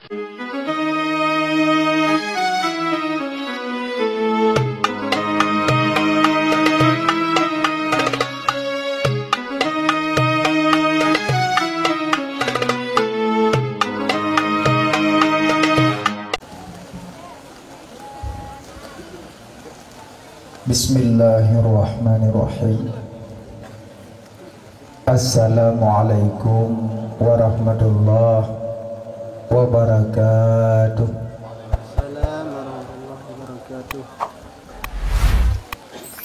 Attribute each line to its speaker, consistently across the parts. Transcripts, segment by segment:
Speaker 1: Bismillahirrahmanirrahim. Assalamualaikum warahmatullahi wabarakatuh.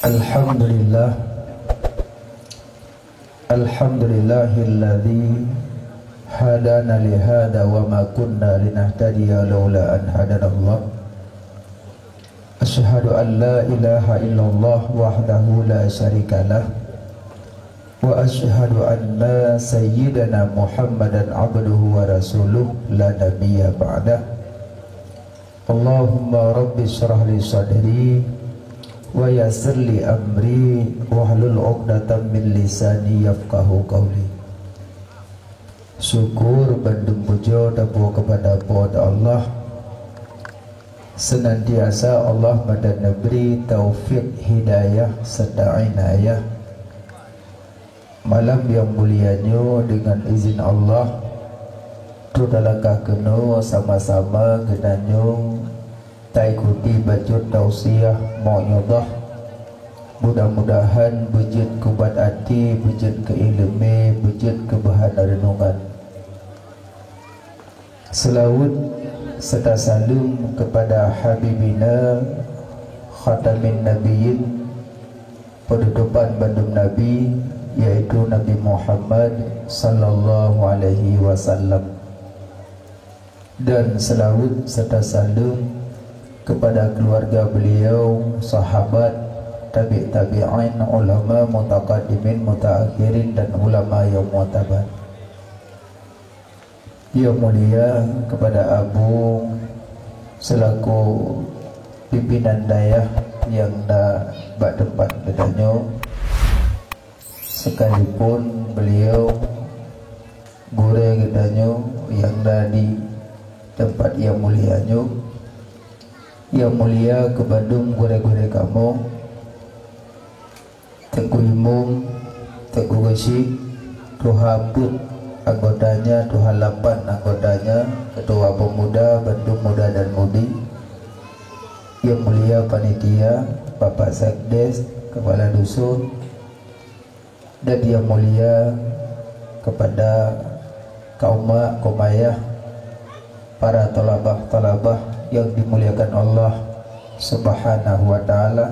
Speaker 1: Alhamdulillah. Alhamdulillahilladzi hadana li hadza wa ma kunna linahtadiya laula an hadanallah. Asyhadu an la ilaha illallah wahdahu la syarikalah wa asyhadu anna sayyidana Muhammadan abduhu wa rasuluh la nabiyya ba'dah. Allahumma rabbi shrah li sadri wa yassir li amri wahlul 'uqdatam min lisani yafqahu qawli. Syukur bandung puja dapo kepada Allah, senantiasa Allah memberi taufik hidayah serta inayah. Malam yang mulianya dengan izin Allah tu dalangkah kena sama-sama genanyo taikuti bajut tausiah mau'izah. Mudah-mudahan bujud kubat hati, bujud keilmu, bujud kebahan renungan. Selawat serta salam kepada Habibina Khatamin Nabiyyin, penutupan bandung Nabi, yaitu Nabi Muhammad sallallahu alaihi wasallam. Dan selawat serta salam kepada keluarga beliau, sahabat, tabi'in, ulama mutaqaddimin, mutaakhirin, dan ulama yang mu'tabar. Yang mulia kepada Abu selaku pimpinan dayah yang dah bak tempat bedanya, sekalipun beliau gure gedanya yang dah di tempat yang mulianya. Yang mulia ke Bandung gure-gure kamu, Tengku Imum, Tengku Gesi, Tuhaput anggotanya, Tuhan 8 anggotanya, Ketua Pemuda Bandung Muda dan Mudi, Yang mulia panitia, Bapak Sekdes, Kepala Dusun, dan yang mulia kepada kaum ayah, para talabah yang dimuliakan Allah Subhanahu wa ta'ala,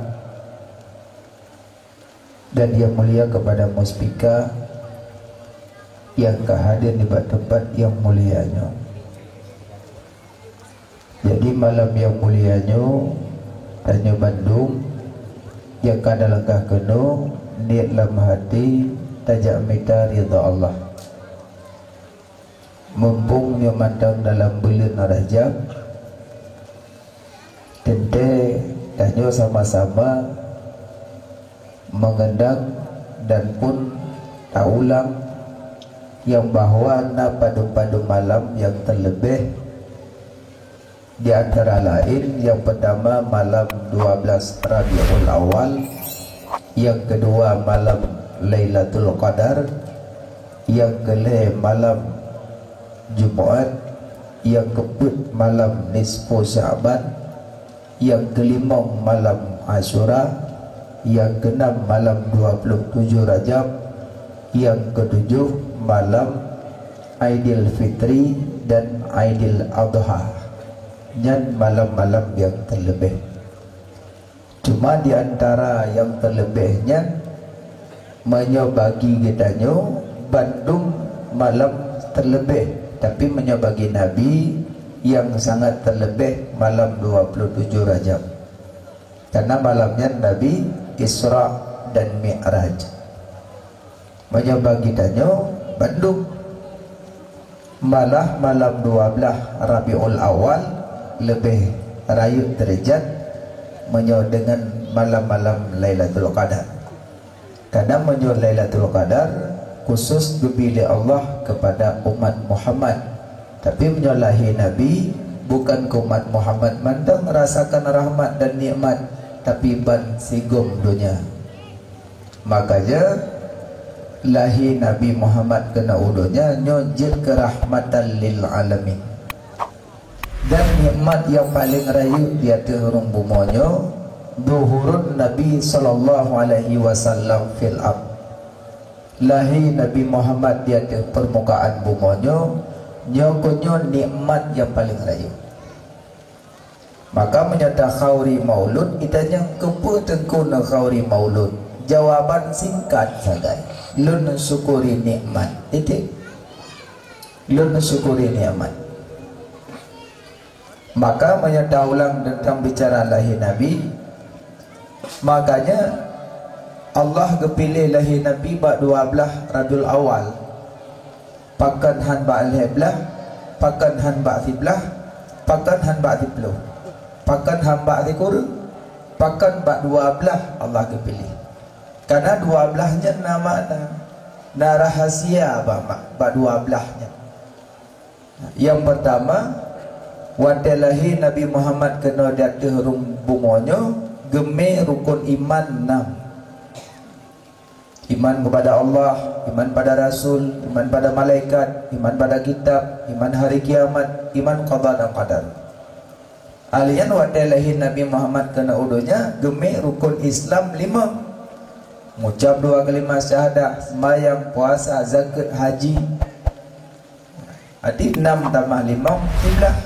Speaker 1: dan yang mulia kepada muspika yang kehadir di tempat yang mulianya. Jadi malam yang mulianya tanya Bandung yang kada langkah kena niat dalam hati tajak minta ridha Allah. Mumpung yang mandang dalam bulan Rajab, tente tanya sama-sama mengendang dan pun tak ulang yang bahawa na padu-padu malam yang terlebih, di antara lain yang pertama malam 12 Rabiul Awal, yang kedua malam Lailatul Qadar, yang kelima malam Jumaat, yang keempat malam Nisfu Sya'ban, yang kelima malam Asyura, yang keenam malam 27 Rajab, yang ketujuh malam Aidil Fitri dan Aidil Adha, dan malam-malam yang terlebih. Cuma di antara yang terlebihnya menyobagi kitanya Bandung malam terlebih, tapi menyobagi Nabi yang sangat terlebih malam 27 Rajab, karena malamnya Nabi Isra dan Mi'raj. Menyobagi kitanya Bandung malah malam 12 Rabiul Awal lebih rayut derajat menyo dengan malam-malam Lailatul Qadar. Karena menyo Lailatul Qadar khusus dipilih Allah kepada umat Muhammad Tapi menyalahi Nabi bukan kumat Muhammad mandang merasakan rahmat dan nikmat, tapi ban sigum dunia. Makanya lahi Nabi Muhammad kena udunya nyojil kerahmatan lil alamin. Dan nikmat yang paling rayu di atas hurung bumonyo duhurun Nabi sallallahu alaihi wasallam fil ab. Lahi Nabi Muhammad di atas permukaan bumonyo nyokonyo nikmat yang paling rayu. Maka menyata khauri maulud itanya kepu tengkuna khauri maulud. Jawaban singkat saja. Lun syukuri nikmat. Titik. Lun syukuri nikmat. Maka menyata ulang tentang bicara lahir Nabi. Makanya Allah kepilih lahir Nabi bak 12 Rabiul Awal. Pakan han bak al-heblah, pakan han bak siblah, pakan han bak sibluh, pakan han bak zikur, pakan bak 12 Allah kepilih. Karena 12-nya nama na rahasia bak 12-nya. Yang pertama, wadalahi Nabi Muhammad kena datang rumbungonyo geme rukun iman 6. Iman kepada Allah, iman pada Rasul, iman pada malaikat, iman pada kitab, iman hari kiamat, iman qada dan qadar. Alian wadalahi Nabi Muhammad kena udunya geme rukun Islam 5. Mengucap 2 kalimat syahadah, sembahyang, puasa, zakat, haji. Adi 6 tambah 5 qiblah.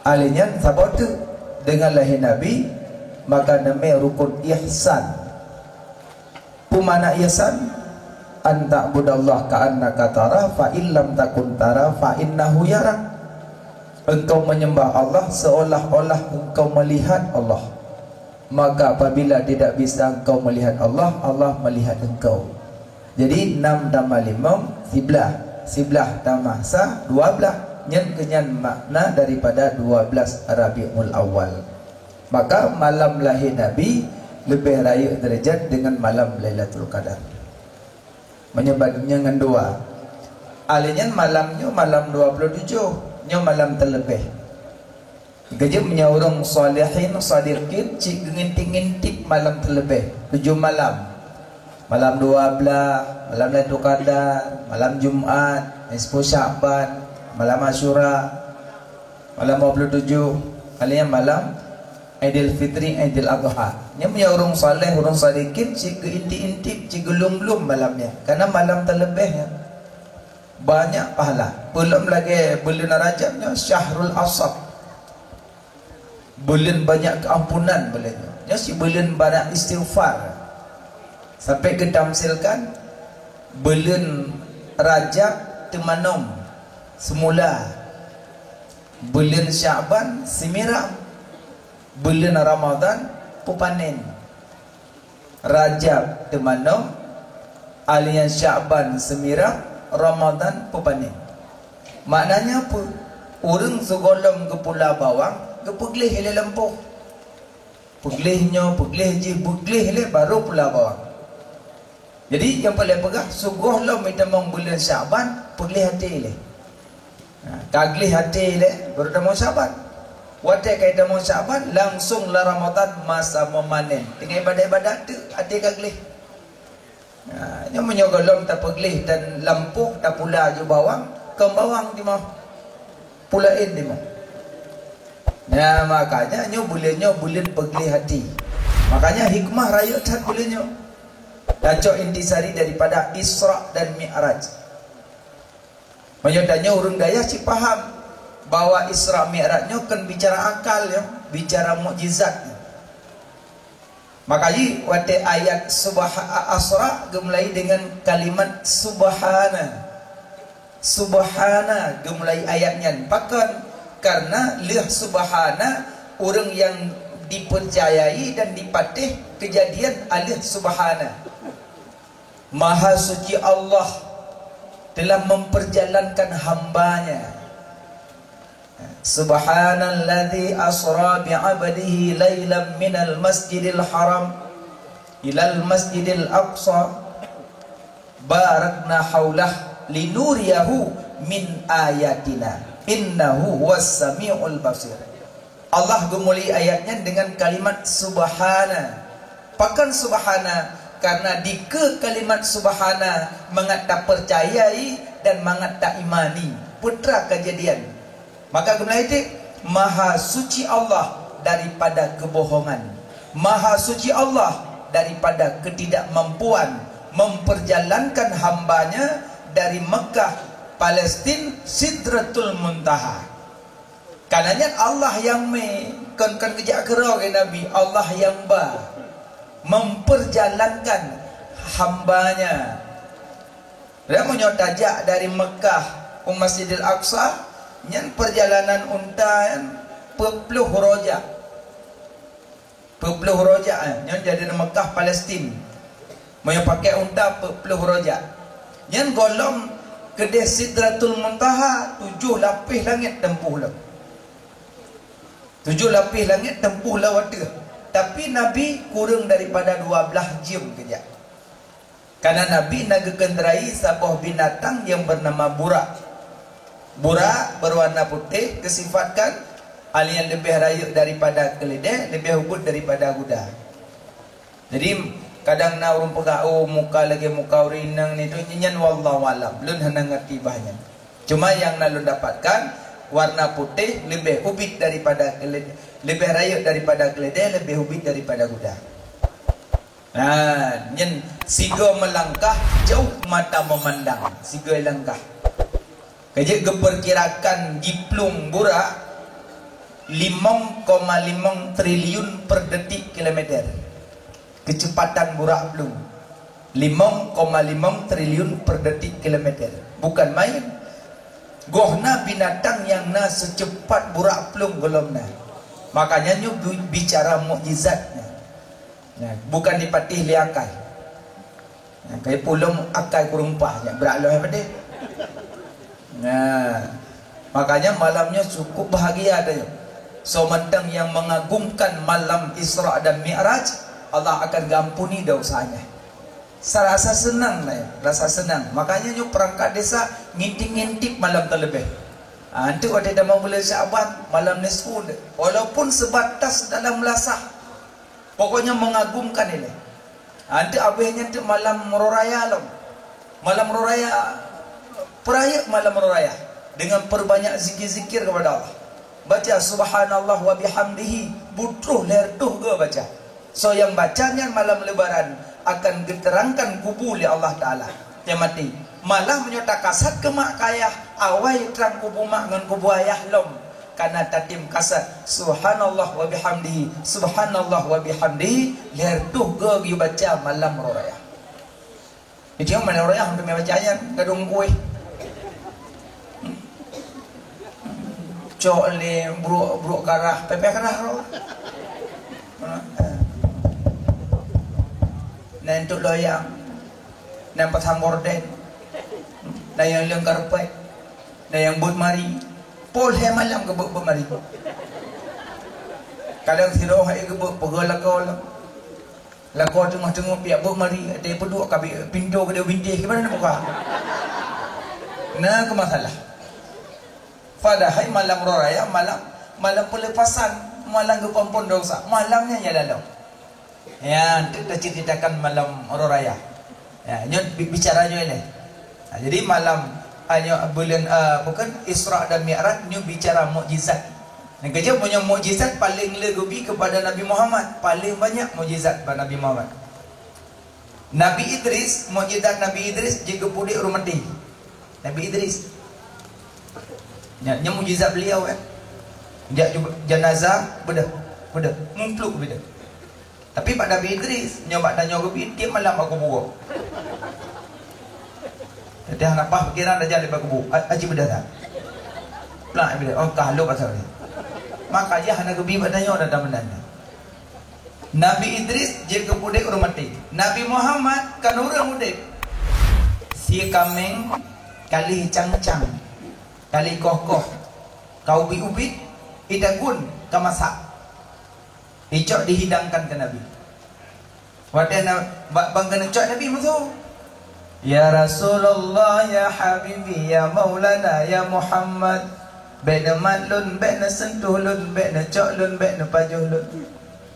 Speaker 1: Alian sabot dengan lahir Nabi maka nama rukun ihsan. Pumana ihsan anta budallah ka'annaka tara fa illam takun tara fa innahu yarak. Engkau menyembah Allah seolah-olah engkau melihat Allah. Maka apabila tidak bisa engkau melihat Allah, Allah melihat engkau. Jadi 6 tambah 5 siblah, siblah tambah sah 12 nyen kenyan makna daripada 12 Rabiul Awal. Maka malam lahir Nabi lebih raya derajat dengan malam Lailatul Qadar. Menyebabnya dengan 2. Alinya malamnya malam 27, nya malam terlebih. Gajah menyaurung salihin sadiqin cik ngintip-ngintip malam terlebih 7 malam. Malam 12, malam Lailatul Qadar, malam Jumat, nisfu Sya'ban, malam Asyura, malam 27, alinya malam Aidil Fitri, Aidil Adha. Nya menyaurung salih, urung sadiqin cik intip-intip, cik gelum-gelum malamnya. Karena malam terlebih ya. Banyak pahala. Belum lagi bulan Rajabnya Syahrul Asad. Bulan banyak keampunan bulannya. Ya si bulan banyak istighfar. Sampai ketamsilkan bulan Rajab temanum semula. Bulan Syaban semiram. Bulan Ramadan pupanen. Rajab temanum, alian Syaban semiram, Ramadan pupanen. Maknanya apa? Orang segolong ke Pulau Bawang ke peglih hele lempuh. Peglihnya, peglih je, peglih hele baru Pulau Bawang. Jadi yang paling pegah segolong kita mong bulan Syaban peglih hati hele. Kaglih hati hele baru dah mau Syaban. Wadah kaitan mau Syaban langsung lah Ramadan masa memanen. Dengan ibadah-ibadah tu hati kaglih. Yang menyogolong tak peglih dan lampuh tak pula je bawang, ke bawang di mah. Pulain di mah. Nah makanya bulannya bulan peglih hati. Makanya hikmah raya tat bulannya. Dacok intisari daripada Isra dan Mi'raj. Menyodanya urang daya si paham bahwa Isra Mi'rajnya kan bicara akal ya, bicara mukjizat. Makanya waktu ayat Asra gemulai dengan kalimat subhana. Subhana gemulai ayatnya. Bahkan karena lih subhana orang yang dipercayai dan dipatih kejadian alih subhana. Maha suci Allah telah memperjalankan hambanya. Subhanalladzi asra bi'abdihi laylan minal masjidil haram ilal masjidil aqsa barakna haulah linuriyahu min ayatina innahu was-sami'ul basir. Allah gemuli ayatnya dengan kalimat subhana. Pakan subhana karena di ke kalimat subhana mangat tak percayai dan mangat tak imani putra kejadian. Maka gemulai itu maha suci Allah daripada kebohongan, maha suci Allah daripada ketidakmampuan memperjalankan hambanya dari Mekah Palestin Sidratul Muntaha. Kananya Allah yang kan kejak kerau ke Nabi, Allah yang memperjalankan hambanya. Dia menyotajak dari Mekah ke Masjidil Aqsa, nyan perjalanan unta pepluh rojak. Pepluh rojak nyan jadi dari Mekah Palestin. Mau pakai unta pepluh rojak. Nyan golong ke Sidratul Muntaha 7 lapis langit tempuh lah. 7 lapis langit tempuh lah waktu. Tapi Nabi kurang daripada 12 jam kejap. Karena Nabi nak kenderai sebuah binatang yang bernama burak. Burak berwarna putih, kesifatkan yang lebih rayuk daripada keledai, lebih hubut daripada kuda. Jadi kadang nak orang pegau muka lagi muka urinang ni tu nyanyian wallahu alam, belum hendak ngerti bahnya. Cuma yang nak dapatkan warna putih lebih ubit daripada keledai, lebih rayuk daripada keledai, lebih ubit daripada kuda. Nah, nyen siga melangkah jauh mata memandang, siga langkah. Kejap diperkirakan giplung burak 5,5 triliun per detik kilometer. Kecepatan burak plung 5,5 triliun per detik kilometer. Bukan main. Gohna binatang yang na secepat burak plung golongna. Makanya nyu bicara mukjizatnya. Nah, bukan dipatih liakai. Nah, kayak pulung akai kurumpahnya beraloh apa deh. Nah, makanya malamnya cukup bahagia dia. So mentang yang mengagumkan malam Isra dan Mi'raj, Allah akan gampuni dosanya. Serasa senang lah ya, rasa senang. Makanya nyu perangkat desa ngintip-ngintip malam terlebih. Nanti waktu dah mau boleh Syaban malam nisfu, walaupun sebatas dalam lasah, pokoknya mengagumkan ini. Nanti abahnya tu malam roraya lah, malam roraya, peraya malam roraya dengan perbanyak zikir-zikir kepada Allah. Baca subhanallah wa bihamdihi, butuh lertuh ke baca. So yang bacanya malam lebaran akan diterangkan kubur oleh Allah Ta'ala yang mati. Malah menyota kasat ke mak kayah awai terang kubur mak dengan kubur ayah lom. Karena tatim kasat subhanallah wa bihamdihi, subhanallah wa bihamdihi, lertuh ke baca malam roraya. Itu yang malam roraya hampir bacanya gadung kuih. Cok le buruk karah, pepe karah roh. Nah untuk loyang, nah pasang gorden, nah yang lengkar pek, nah yang buat mari, pol he malam ke buat mari. Kadang siroh hai ke buat pegol lakau tengah-tengah piak buat mari, ada peduk kabi pintu ke dia bintih, gimana nak buka? Nah ke masalah. Padahal malam raya, malam pelepasan, malam kepampun dosa, malamnya ya dalam. Ya, kita ceritakan malam raya. Ya, nyot bicaranya ini. Nah, jadi malam hanya bulan bukan Isra dan Mi'raj nyu bicara mukjizat. Yang kerja punya mukjizat paling lebih kepada Nabi Muhammad, paling banyak mukjizat pada Nabi Muhammad. Nabi Idris, mukjizat Nabi Idris juga pudik rumah mati. Nabi Idris. Nya mukjizat beliau kan. Dia jenazah bedah mumpluk bedah. Tapi Pak Nabi Idris nyoba tanya ke dia malam aku buruk. Jadi apa pikiran dah jadi aku buruk. Aji bedah tak. Pelan bedah. Oh kalau pasal ni. Maka dia hendak ke tanya dah menanya. Nabi Idris je ke pudik orang mati. Nabi Muhammad kan orang mudik. Si kameng kali cang-cang. Kali kokoh, kau ubi-ubi, idagun, kamasak, icok dihidangkan ke Nabi. Wadah bangga icok Nabi masuk. Ya Rasulullah, ya Habibi, ya Maulana, ya Muhammad. Bena matlun, bena sentuhlun, bena coklun, bena pajuhlun.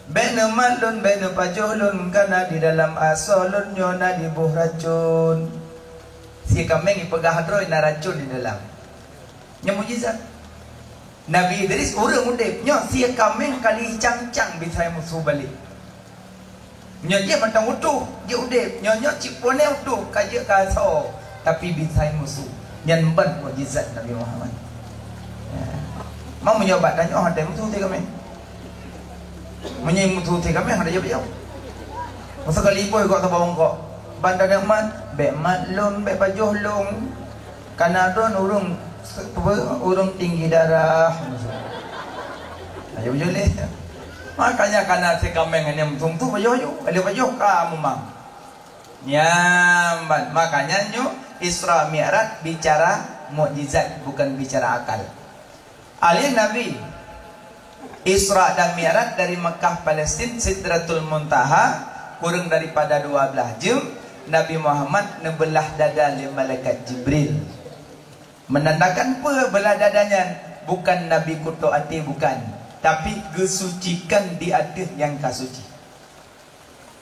Speaker 1: Bena matlun, bena pajuhlun, karena di dalam asolun nyona dibuh racun. Si kameng ipegah hadroy na racun di dalam. Nya mujizat. Nabi Idris urang udip, nya si kameng kali cang-cang bisai musuh balik. Nya dia mentang utuh, dia udip, nya cipone utuh, kaje kaso, tapi bisai musuh. Nyan ban mujizat Nabi Muhammad. Mau menyobat dan oh ada musuh tiga men. Menyai musuh tiga men ada jauh. Masa kali boy kok tabawang kok. Bandar yang man, be matlun, be pajuhlung. Kanadon urung tinggi darah. Ayo jole. Makanya karena si kameng ini musuh tu pajuh, pajuh kamu mang. Nyamban. Makanya nyu Isra Mi'raj bicara mukjizat bukan bicara akal. Alih Nabi Isra dan Mi'raj dari Mekah Palestin Sidratul Muntaha kurang daripada 12 jam. Nabi Muhammad nebelah dada li malaikat Jibril. Menandakan apa belah dadanya? Bukan Nabi kutu hati, bukan, tapi kesucikan di atas yang kasuci.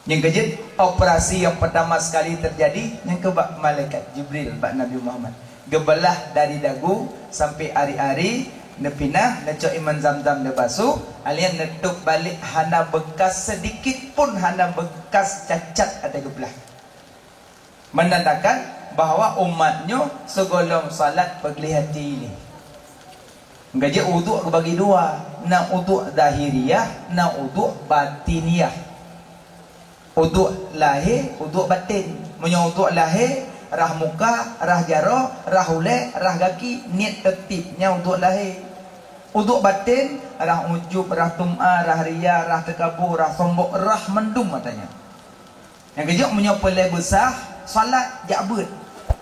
Speaker 1: Yang kejut operasi yang pertama sekali terjadi yang kebak malaikat Jibril bak Nabi Muhammad. Gebelah dari dagu sampai ari-ari nepinah necok iman zam-zam ne basuh, alian netuk balik hana bekas sedikit pun, hana bekas cacat ada gebelah. Menandakan bahawa umatnya segolong salat pegli hati ini. Gaji uduk bagi dua, nak uduk zahiriyah, nak uduk batiniyah. Uduk lahir, uduk batin. Punya uduk lahir, rah muka, rah jaro, rah ulek, rah kaki, niat tertibnya uduk lahir. Uduk batin, rah ujub, rah tum'ah, rah riya, rah tekabur, rah sombok, rah mendum matanya. Yang kejap punya pelai besar, salat jabut.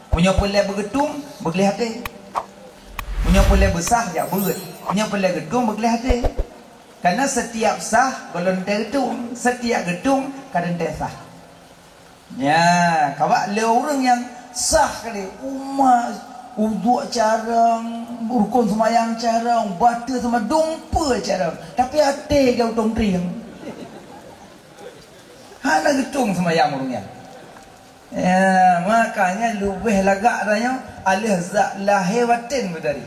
Speaker 1: Punya pelai bergetung, bergelih hati. Punya pelai besar jabut. Punya pelai gedung, bergelih hati. Karena setiap sah golongan gedung, setiap gedung kadang sah. Ya, kawak le orang yang sah kali umat uduk carang, rukun semayang carang, bata sama dompa carang, tapi hati kau tongtring. Hana gedung semayang orangnya. Ya, makanya lebih lagak raya alih zat lahir batin berdari.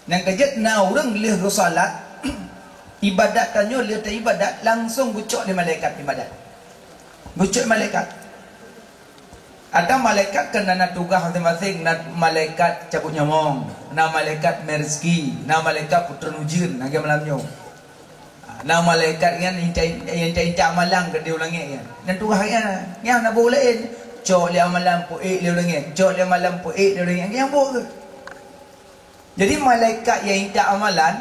Speaker 1: Yang kejut na orang lih salat ibadat tanya lihat ibadat langsung gucuk di malaikat ibadat. Gucuk malaikat. Ada malaikat kena nak tugas masing-masing, nak malaikat cabut nyamong, nak malaikat merzki, nak malaikat putra nujin lagi malamnya. Nak malaikat yang inca amalan ke dia ulangi kan. Dan tugas yang nak bolehin, cok dia amalan puik dia ulangi, cok dia malam puik dia ulangi. Yang boleh. Jadi malaikat yang inca amalan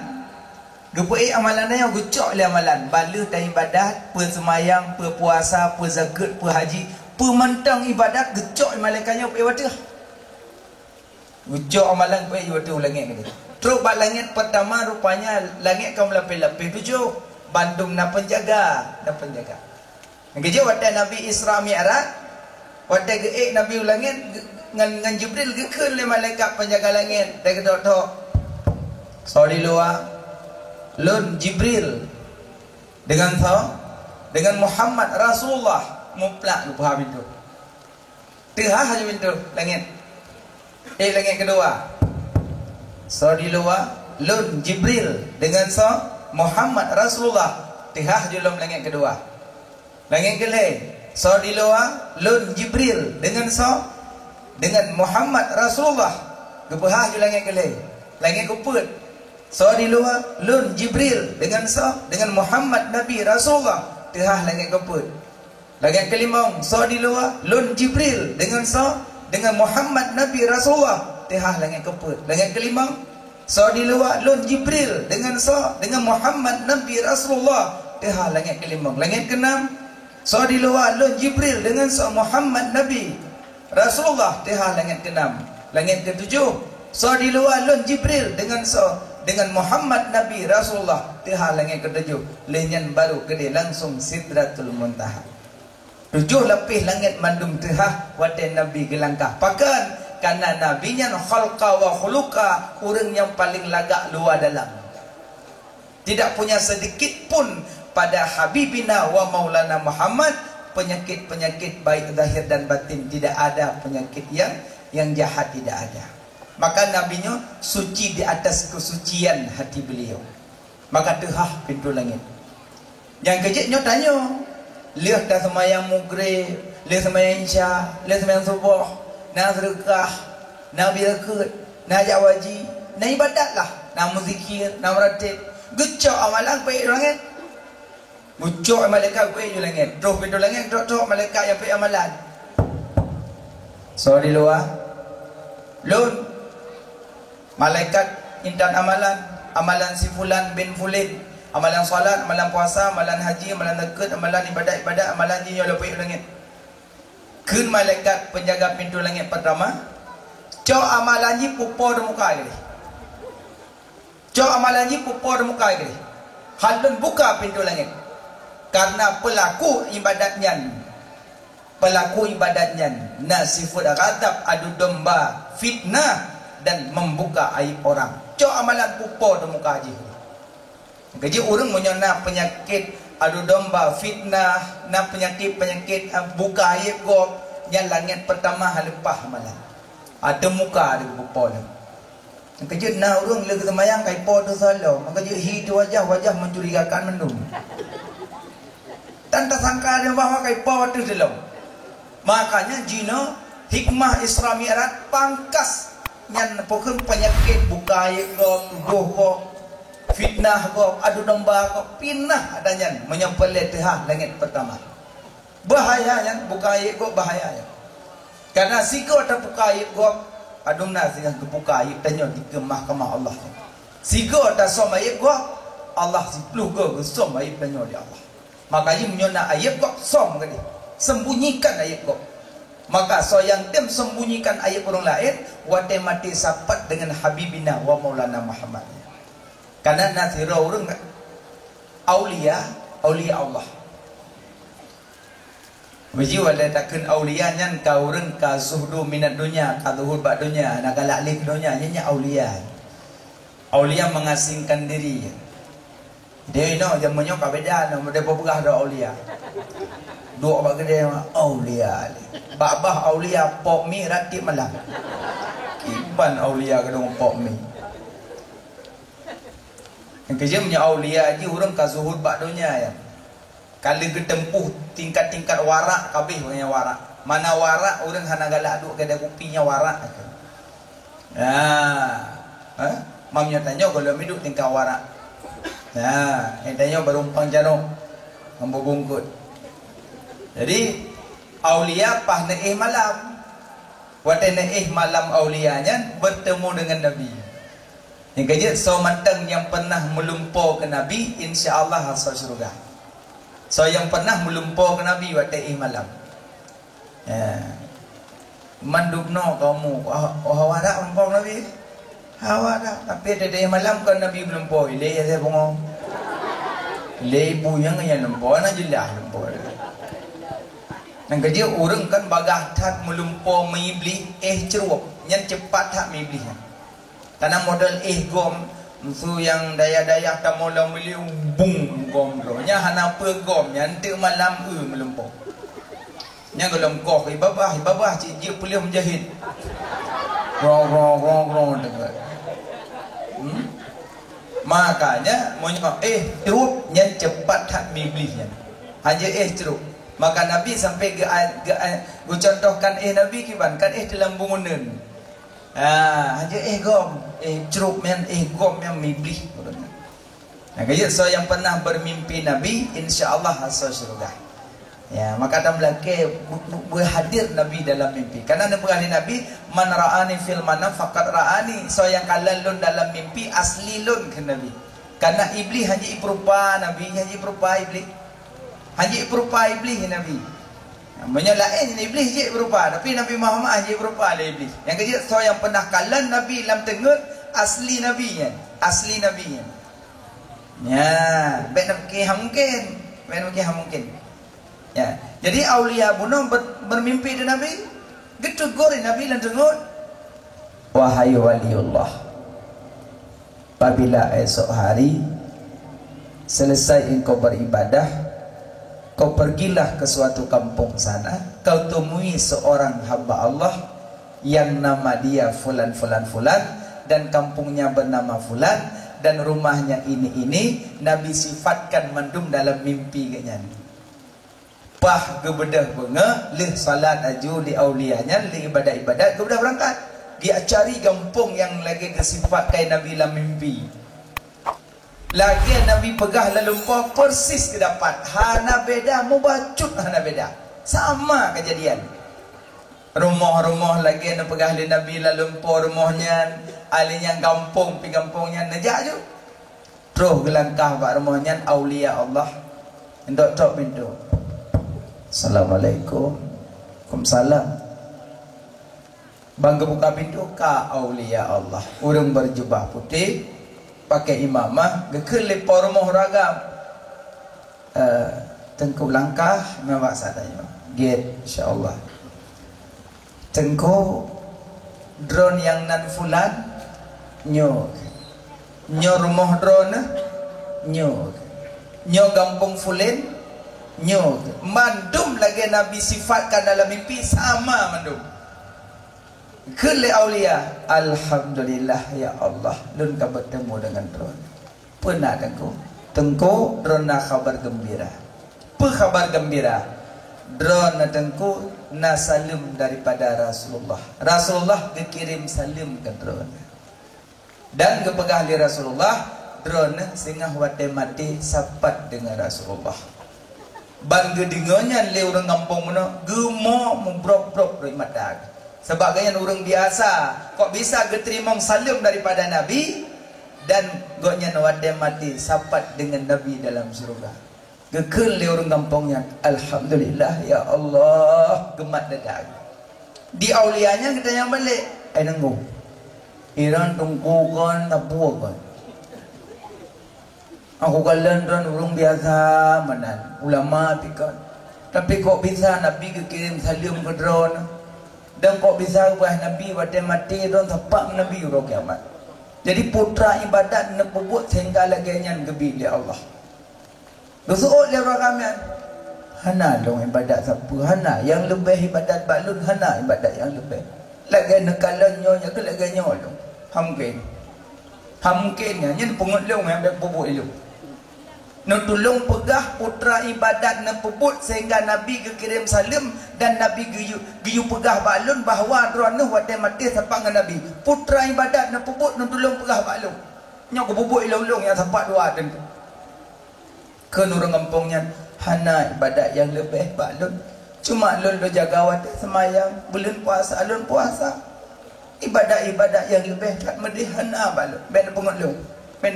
Speaker 1: gepuik amalannya yang gucok le amalan. Bala dan ibadat, per semayang, per puasa, per zakat, per haji, per mentang ibadat gecok malaikatnya pergi wadah. Gucok amalan pergi wadah langit ni. Terus bak langit pertama rupanya langit kau melapis-lapis tujuh. Bandung na penjaga, Kerja wadah Nabi Isra Mi'raj, wadah geik Nabi langit ngan Jibril gekun le malaikat penjaga langit. Dak tok. Sorry luar. Lun Jibril dengan Muhammad Rasulullah muplak lupa pintu. Tengah aja pintu langit. Langit kedua. So di luar Lun Jibril dengan Muhammad Rasulullah tengah dalam langit kedua. Langit kelih. So di luar Lun Jibril dengan Muhammad Rasulullah gebah di langit kelih. Langit keput. So di luar Lun Jibril dengan Muhammad Nabi Rasulullah tengah langit keput. Langit kelima so di luar Lun Jibril dengan Muhammad Nabi Rasulullah tengah langit keput. Langit kelima so di luar Lun Jibril dengan Muhammad Nabi Rasulullah tengah langit kelima. Langit keenam so di luar Lun Jibril dengan Muhammad Nabi Rasulullah tengah langit keenam. Langit ketujuh so di luar Lun Jibril dengan Muhammad Nabi Rasulullah tengah langit ketujuh. Lenyan baru gede langsung Sidratul Muntaha. 7 lapis langit mandum tehah waten Nabi gelangkah pakan karena nabinya khalqa wa khuluqa, orang yang paling lagak luar dalam. Tidak punya sedikit pun pada Habibina wa Maulana Muhammad penyakit-penyakit baik zahir dan batin, tidak ada penyakit yang jahat, tidak ada. Maka nabinya suci di atas kesucian hati beliau. Maka tehah pintu langit. Yang kejutnya tanya, lihat dah semayang maghrib, lihat semayang isya, lihat semayang subuh, nak sedekah, nak biarkut, nak jawaji, nak ibadatlah, nak muzikir, nak meratib. Gecok amalan baik langit. Gucok malaikat baik langit. Terus pintu langit, terus malaikat yang baik amalan. So di luar, lun malaikat intan amalan, amalan si fulan bin fulin, amalan salat, amalan puasa, amalan haji, amalan zakat, amalan ibadat-ibadat, amalan jinya lepas langit. Kun malaikat penjaga pintu langit pertama, cok amalan ji pupo di muka gini. Cok amalan ji pupo di muka gini. Halun buka pintu langit. Karena pelaku ibadatnya nasifud ghadab, adu domba, fitnah dan membuka aib orang. Cok amalan pupo di muka ji. Jadi orang menyona penyakit adu domba, fitnah, nak penyakit buka aib gop, yang langit pertama halepah amalan. Ada muka di pupo ni. Kejut nak orang lagi semayang kai po tu salah. Maka je hidu wajah mencurigakan mendung. Tanda sangka dia bahawa kai po tu salah. Makanya jino hikmah Isra Mi'raj pangkas nyan pokok penyakit buka aib gop, tuduh gop, fitnah gop, adu domba gop, pinah adanya menyepelet tehah langit pertama. Bahaya yang buka aib gop, bahaya yang. Karena siko tak buka aib gop, adum na sing kebuka aib tanya di mahkamah Allah. Siko tak som aib gop, Allah sipluh go som aib tanya di Allah. Makanya menyona aib gop som kali. Sembunyikan aib gop. Maka so yang tem sembunyikan aib orang lain, wate mati sapat dengan Habibina wa Maulana Muhammad. Karena nasira orang aulia Allah. Biji wala takun aulia nyan ka orang ka zuhdu minat dunia, ka zuhud bak dunia, nak galak lik dunia, nya aulia. Aulia mengasingkan diri. Dia no jamannya ka beda, no depa pegah do aulia. Dua bak gede aulia. Babah aulia pok mi ratib malam. Kiban aulia kedong pok mi. Yang kejamnya aulia je orang ka zuhud bak dunia ya. Kalau ketempuh tingkat-tingkat warak kabeh punya warak. Mana warak orang hana galak duk kedai kopinya warak. Mamnya tanya kalau hidup tingkat warak. Tanya berumpang jarum membungkut. Jadi aulia pah neih malam. Wate neih malam aulianya bertemu dengan Nabi. Yang kejut so mantang yang pernah melumpur ke Nabi, insya-Allah masuk syurga. So yang pernah melumpur ke Nabi wate malam. Mandubno kamu hawa dak melumpur Nabi. Hawa dak tapi tadi malam kan Nabi melumpur. Le saya bongong. Le ibu yang lumpur na jelah lumpur. Yang kerja orang kan bagah tak melumpur meiblis cerup yang cepat tak meiblis. Karena model gom musuh yang daya-daya tak mula beli bung gom tu. Nya hana apa gom yang tu malam melumpur. Nya kalau kau ibabah cik boleh menjahit. Rong dekat. Makanya monyo cerup yang cepat tak meiblisnya. Hanya cerup. Maka Nabi sampai gue contohkan Nabi kiban kan dalam bangunan. Hanya gom cerup men gom yang miblis. Nah kaya so yang pernah bermimpi Nabi insya-Allah masuk surga. Ya, maka dalam laki berhadir Nabi dalam mimpi. Karena Nabi man ra'ani fil manam faqad ra'ani. So yang kalalun dalam mimpi asli lun ke Nabi. Karena iblis hanya berupa Nabi, hanya berupa iblis. Hanya berupa iblis Nabi. Menyalain iblis je berupa, tapi Nabi Muhammad hanya berupa iblis. Yang ketiga so yang pernah kalan Nabi dalam tengah asli Nabinya, asli Nabinya. Ya, baik nak mungkin, baik nak mungkin. Ya. Jadi aulia bunuh bermimpi dengan Nabi. Getegur Nabi lan dengut. Wahai waliullah, apabila esok hari selesai engkau beribadah, kau pergilah ke suatu kampung sana, kau temui seorang hamba Allah yang nama dia fulan fulan fulan, dan kampungnya bernama fulan, dan rumahnya ini. Nabi sifatkan mendum dalam mimpi kenyan. Pah gebedah benga leh salat aju di aulianya, leh ibadat gebedah berangkat. Dia cari kampung yang lagi kesifat kayak Nabi dalam mimpi. Lagi Nabi pegah lalu persis ke dapat. Hana beda, mubacut hana beda. Sama kejadian. Rumah-rumah lagi yang pegah di Nabi lalu rumahnya, alinya kampung, pi kampungnya nejak je. Terus gelangkah pak rumahnya aulia Allah. Untuk tok pintu. Assalamualaikum. Waalaikumsalam. Bangga buka pintu ka aulia Allah. Urang berjubah putih, pakai imamah, gekelip rumah ragam. Tengku langkah memang sadanya. Gate insyaallah. Tengku drone yang nan fulan nyok. Nyo rumah drone nyok. Nyo kampung fulen nyok. Mandum lagi Nabi sifatkan dalam mimpi sama mandum. Kele aulia, alhamdulillah ya Allah, lun ka bertemu dengan drone. Pernah tengku drone na kabar gembira. Apa kabar gembira? Drone tengku na salim daripada Rasulullah. Rasulullah dikirim salim ke drone. Dan kepegah li Rasulullah, drone singah wate mati sapat dengan Rasulullah. Ban gedingonya le orang kampung mana gemo membrok-brok dari madag. Sebagainya orang biasa kok bisa geterima salim daripada Nabi, dan goknya nawade mati sapat dengan Nabi dalam surga. Gekel le orang kampungnya, alhamdulillah ya Allah, gemat dadak. Di aulianya kita yang balik, ai nanggu. Iran tungkukan tapukan. Aku kalian orang biasa manan, ulama pikir. Tapi kok bisa Nabi kirim salim ke drone? Dan kok bisa buah Nabi pada mati dan tepat Nabi roh kiamat. Jadi putra ibadat nepubut sehingga lagi nyan gebi li Allah. Dosuot le orang kamian. Hana dong ibadat siapa? Hana yang lebih ibadat balun, hana ibadat yang lebih. Lagi nekalan nyonya ke lagi nyolong. Hamkin. Hamkinnya nyen pungut long yang berpubut itu. Nutulung pegah putra ibadat nepubut sehingga Nabi kirim salim, dan Nabi giyu pegah balun bahawa drone wate mati sampai dengan Nabi. Putra ibadat nepubut nutulung pegah balun. Nyok bubuk ilong-ilong yang sampai dua dan ke nurung kampungnya hana ibadat yang lebih balun. Cuma lun lo jaga wate semayang, bulan puasa lun puasa. Ibadat-ibadat yang lebih kat medih hana balun. Ben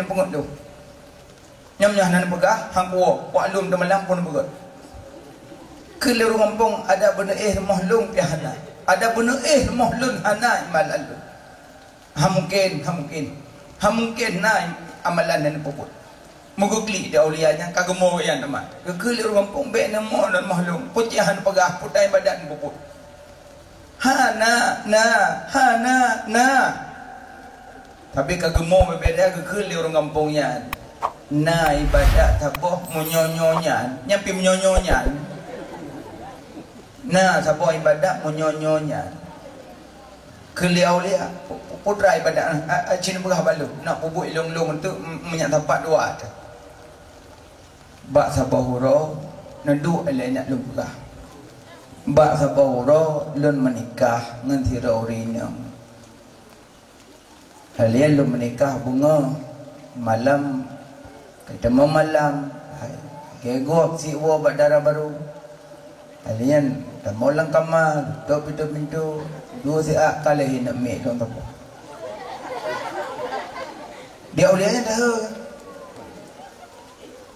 Speaker 1: pungut lu. Nyam-nyam nan pegah hang kuo pak lum de malam pun begot. Ke lorong kampung ada benda mahlum pihana. Ada benda mahlun hana imalalun. Hamungkin na amalan nan puput. Mugukli dia aulianya kagemo yang teman. Ke lorong kampung be namo dan mahlum. Putihan pegah putai badan puput. Hana. Tapi kagemo beda ke lorong kampungnya. Na ibadat taboh munyonyonya, nyampi munyonyonya. Na taboh ibadat munyonyonya. Keliau lia putra ibadat cina berah balu nak bubuk ilong-ilong untuk menyak tapak dua tu. Bak sabahuro nadu alai nak lumrah. Bak sabahuro lun menikah ngan tiraurinam. Kalian lun menikah bunga malam kita malam kegok si wo darah baru. Kalian dah molang kamar, top pintu, dua siak kali nak mek dong tapo. Dia ulianya dah.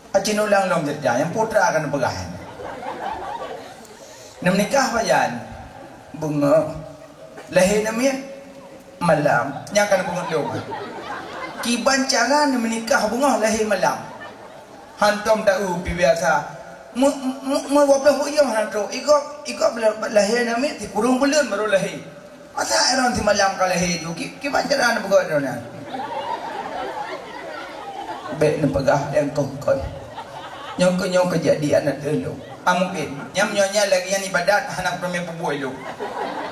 Speaker 1: Acin ulang long jerja yang putra akan pegahan. Nak menikah pajan bunga lahir namanya malam yang akan bunga long. Kiban cara menikah bunga lahir malam. Hantom tahu biasa
Speaker 2: mu wablah huyang hantu ikut lahir nami ti kurung bulan baru lahir masa orang si malam ka lahir tu ki macam mana begitu ni bet ni pegah yang kongkon nyong kejadian dulu mungkin nyam nyonya lagi yang ibadat anak perempuan pupuk lu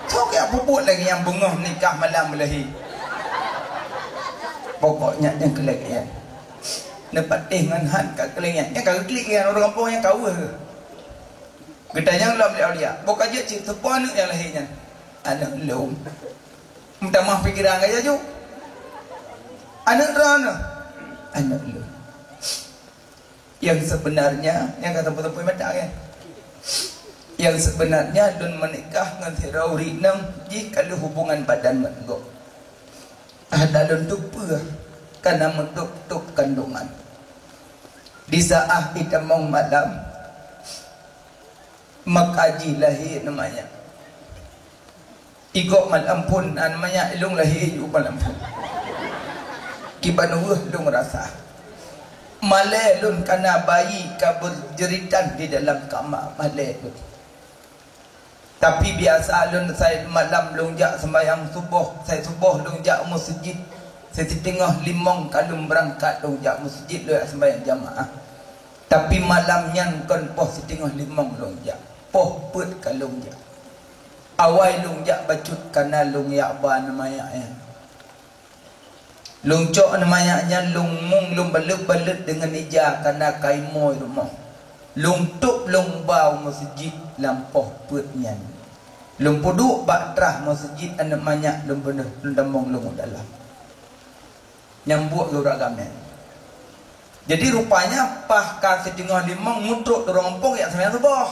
Speaker 2: so kayak pupuk lagi yang bengah nikah malam lahir pokoknya yang kelegian dapat dengan han kat kelegian yang kau klik yang orang kampung yang kau kita yang lam dia bukan je cik tepuan yang lahirnya anak lu minta maaf pikiran aja ju anak rana anak lu yang sebenarnya yang kata betul-betul macam kan yang sebenarnya dun menikah dengan terauri nam jika lu hubungan badan menggok ada dun tupa karena menutup kandungan di saat kita mau malam makaji lahir namanya igok malam pun namanya ilung lahir ju malam pun kibanuh lu merasa malelun karena bayi berjeritan di dalam kamar malelun tapi biasa lun saya malam lungjak sembahyang subuh saya subuh lungjak masjid saya tengah limong kalung berangkat lungjak masjid lu sembahyang jamaah tapi malamnya kon poh setengah limong lungjak poh put kalungjak awal lungjak bacut karena lungjak ba namanya lung cok namanya lung mung lung balut dengan ija karena kaimoy rumah lung tup lung bau masjid lampoh putnya lung puduk batrah masjid namanya lung bener lung damong lung dalam nyambuk guragamnya jadi rupanya pah kasih tengah limang mutruk dorong kampung yang semayang subuh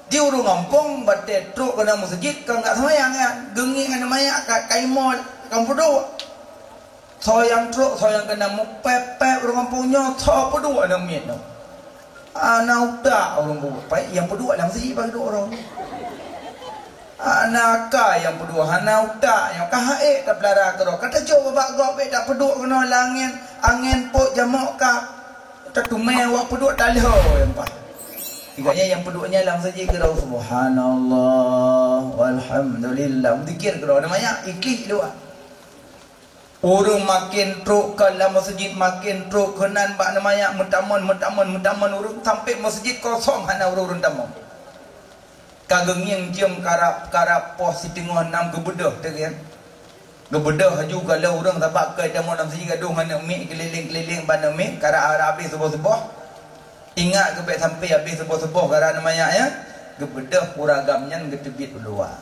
Speaker 2: di urung kampung batet truk kena masjid kalau enggak semayang ya gengi namanya kaimoy kamu puduk soyang truk soyang kena mu pepep orang punya tak pedua nak miet no anak tak orang buat yang pedua dalam sih bagi dua orang anak yang pedua anak tak yang kahae tak pelara kero kata coba bak gop tak pedua kena langit angin pok jamak ka tak tumewak pedua dalah yang pak tiganya yang peduanya dalam saja kero subhanallah walhamdulillah zikir kero namanya ikih doa urung makin truk ke dalam masjid makin truk kenan bak namanya mentaman urung sampai masjid kosong hana urung tamam kageng yang jam karap pos tengah 6 gebedah tu kan gebedah juga lah urung tak ke dalam masjid gaduh hana mik keliling bana mik kara habis sebuah ingat ke sampai habis sebuah kara namanya ya gebedah uragamnya getebit luar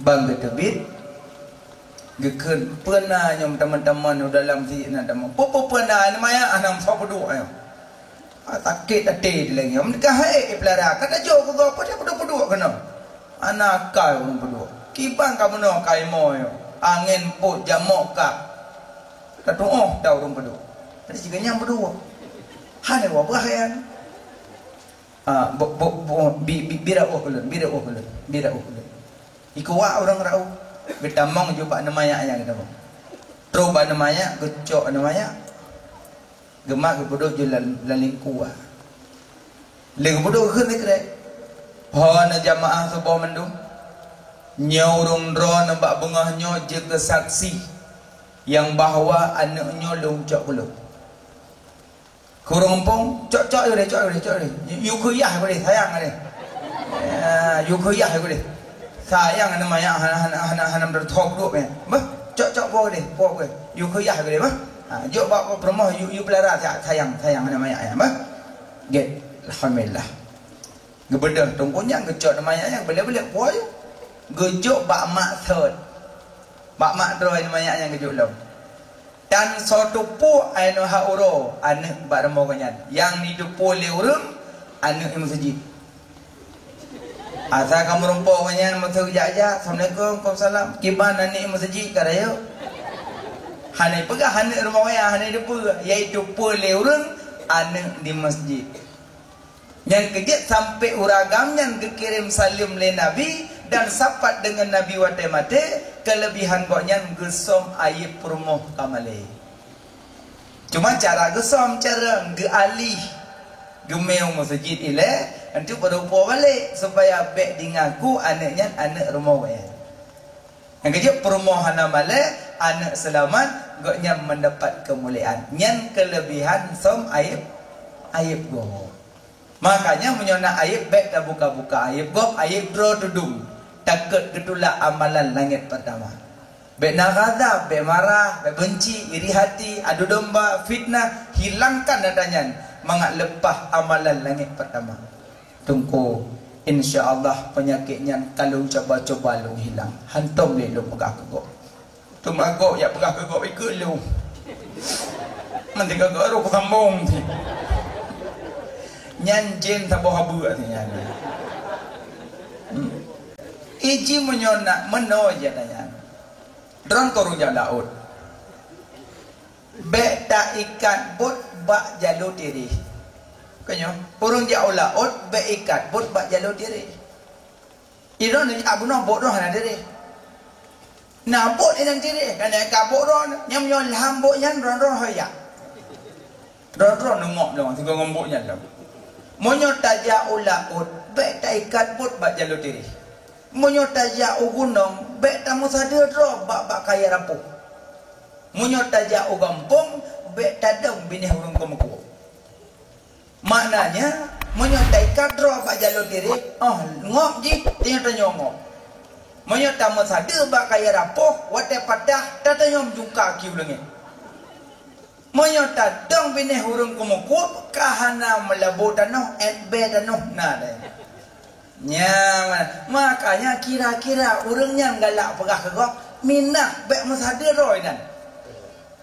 Speaker 2: bang getebit gekun pernah nyom teman-teman dalam si nak demo popo pernah namanya anam sa peduk ayo takit ate lagi mereka hai pelara kata jo ko apa dia peduk kena anak kai orang peduk kibang kamu no kai moyo angin put jamok ka kata oh dah orang peduk tadi jika nyam peduk hane wa bahayan bira kulun ikuwa orang rau betamong juga namanya yang kita mau terubah namanya gecok namanya gemak kebudo jual lalingkuah lingkudo kan ni kere hana jamaah subuh mendung nyorong drone nampak bengahnya jaga saksi yang bahawa anaknya lungcok belum kurang pun cok deh yukuyah boleh sayang deh yukuyah boleh sayang namanya hanam berthok duk ya bah cok boleh yukuyah boleh bah jok bak permah yu pelara sayang namanya ya bah get alhamdulillah gebedah tunggunya gecok namanya yang boleh puai gejok bak mak thot bak mak droi namanya yang gejok lom dan suatu pu aino hauro anak bak remo kanyan yang didupu le urang anak masjid asa kamu rumpok kanyan masuk jaja assalamualaikum waalaikumsalam gimana nih masjid karayo hanai pegah hanai rumah ya hanai dupu yaitu pu le urang anak di masjid yang kejut sampai uragamnya kekirim salim le Nabi dan sapat dengan Nabi wate mate kelebihan koknya gesom air permoh kamale cuma cara gesom cara gealih Gemel masjid ile, nanti berupa balik supaya bek dingaku anaknya anak rumah wayang. Yang kerja permohonan malah anak selamat goknya mendapat kemuliaan. Yang kelebihan som aib go. Makanya menyona aib bek dah buka-buka aib go, aib draw tudung. Takut ketulak amalan langit pertama. Bek nakada, bek marah, bek benci, iri hati, adu domba, fitnah, hilangkan adanya. Mangat lepas amalan langit pertama. Tunggu, insya-Allah penyakitnya kalau coba-coba lu hilang. Hantum le lu pegah kegok. Tu magok ya pegah kegok ikut lu. Nanti kegok ru sambung ti. Nyan jin tak bawa buat ti nyan. Iji menyona menoja tanya. Dron korung ja laut. Bek tak ikat bot bak jalur diri. Kanyo, porong ja laut bek ikat bot bak jalur diri. Iron ni abu no bot roh na diri. Na bot inan diri, kan ka bot roh nyam nyon lam bot yan ron roh hoya. Ron roh ngok dong, tiga ngombok yan dong. Monyo taja laut bek tak ikat bot bak jalur diri. Monyo taja gunung bek tamu sadir roh bak kaya rapuh. Monyo taja gampung bek tadang bini hurung kemuku. Maknanya monyo taikat roh bak jalur diri, oh ngok ji tanya ngok. Monyo tamu sadir bak kaya rapuh, wate padah tatanyom jungka kiu lengi. Monyo tadang bini hurung kemuku kahana melabu tanoh be tanoh nada. Nyaman. Makanya kira-kira orangnya galak pegah kegok minah bek masadir roh dan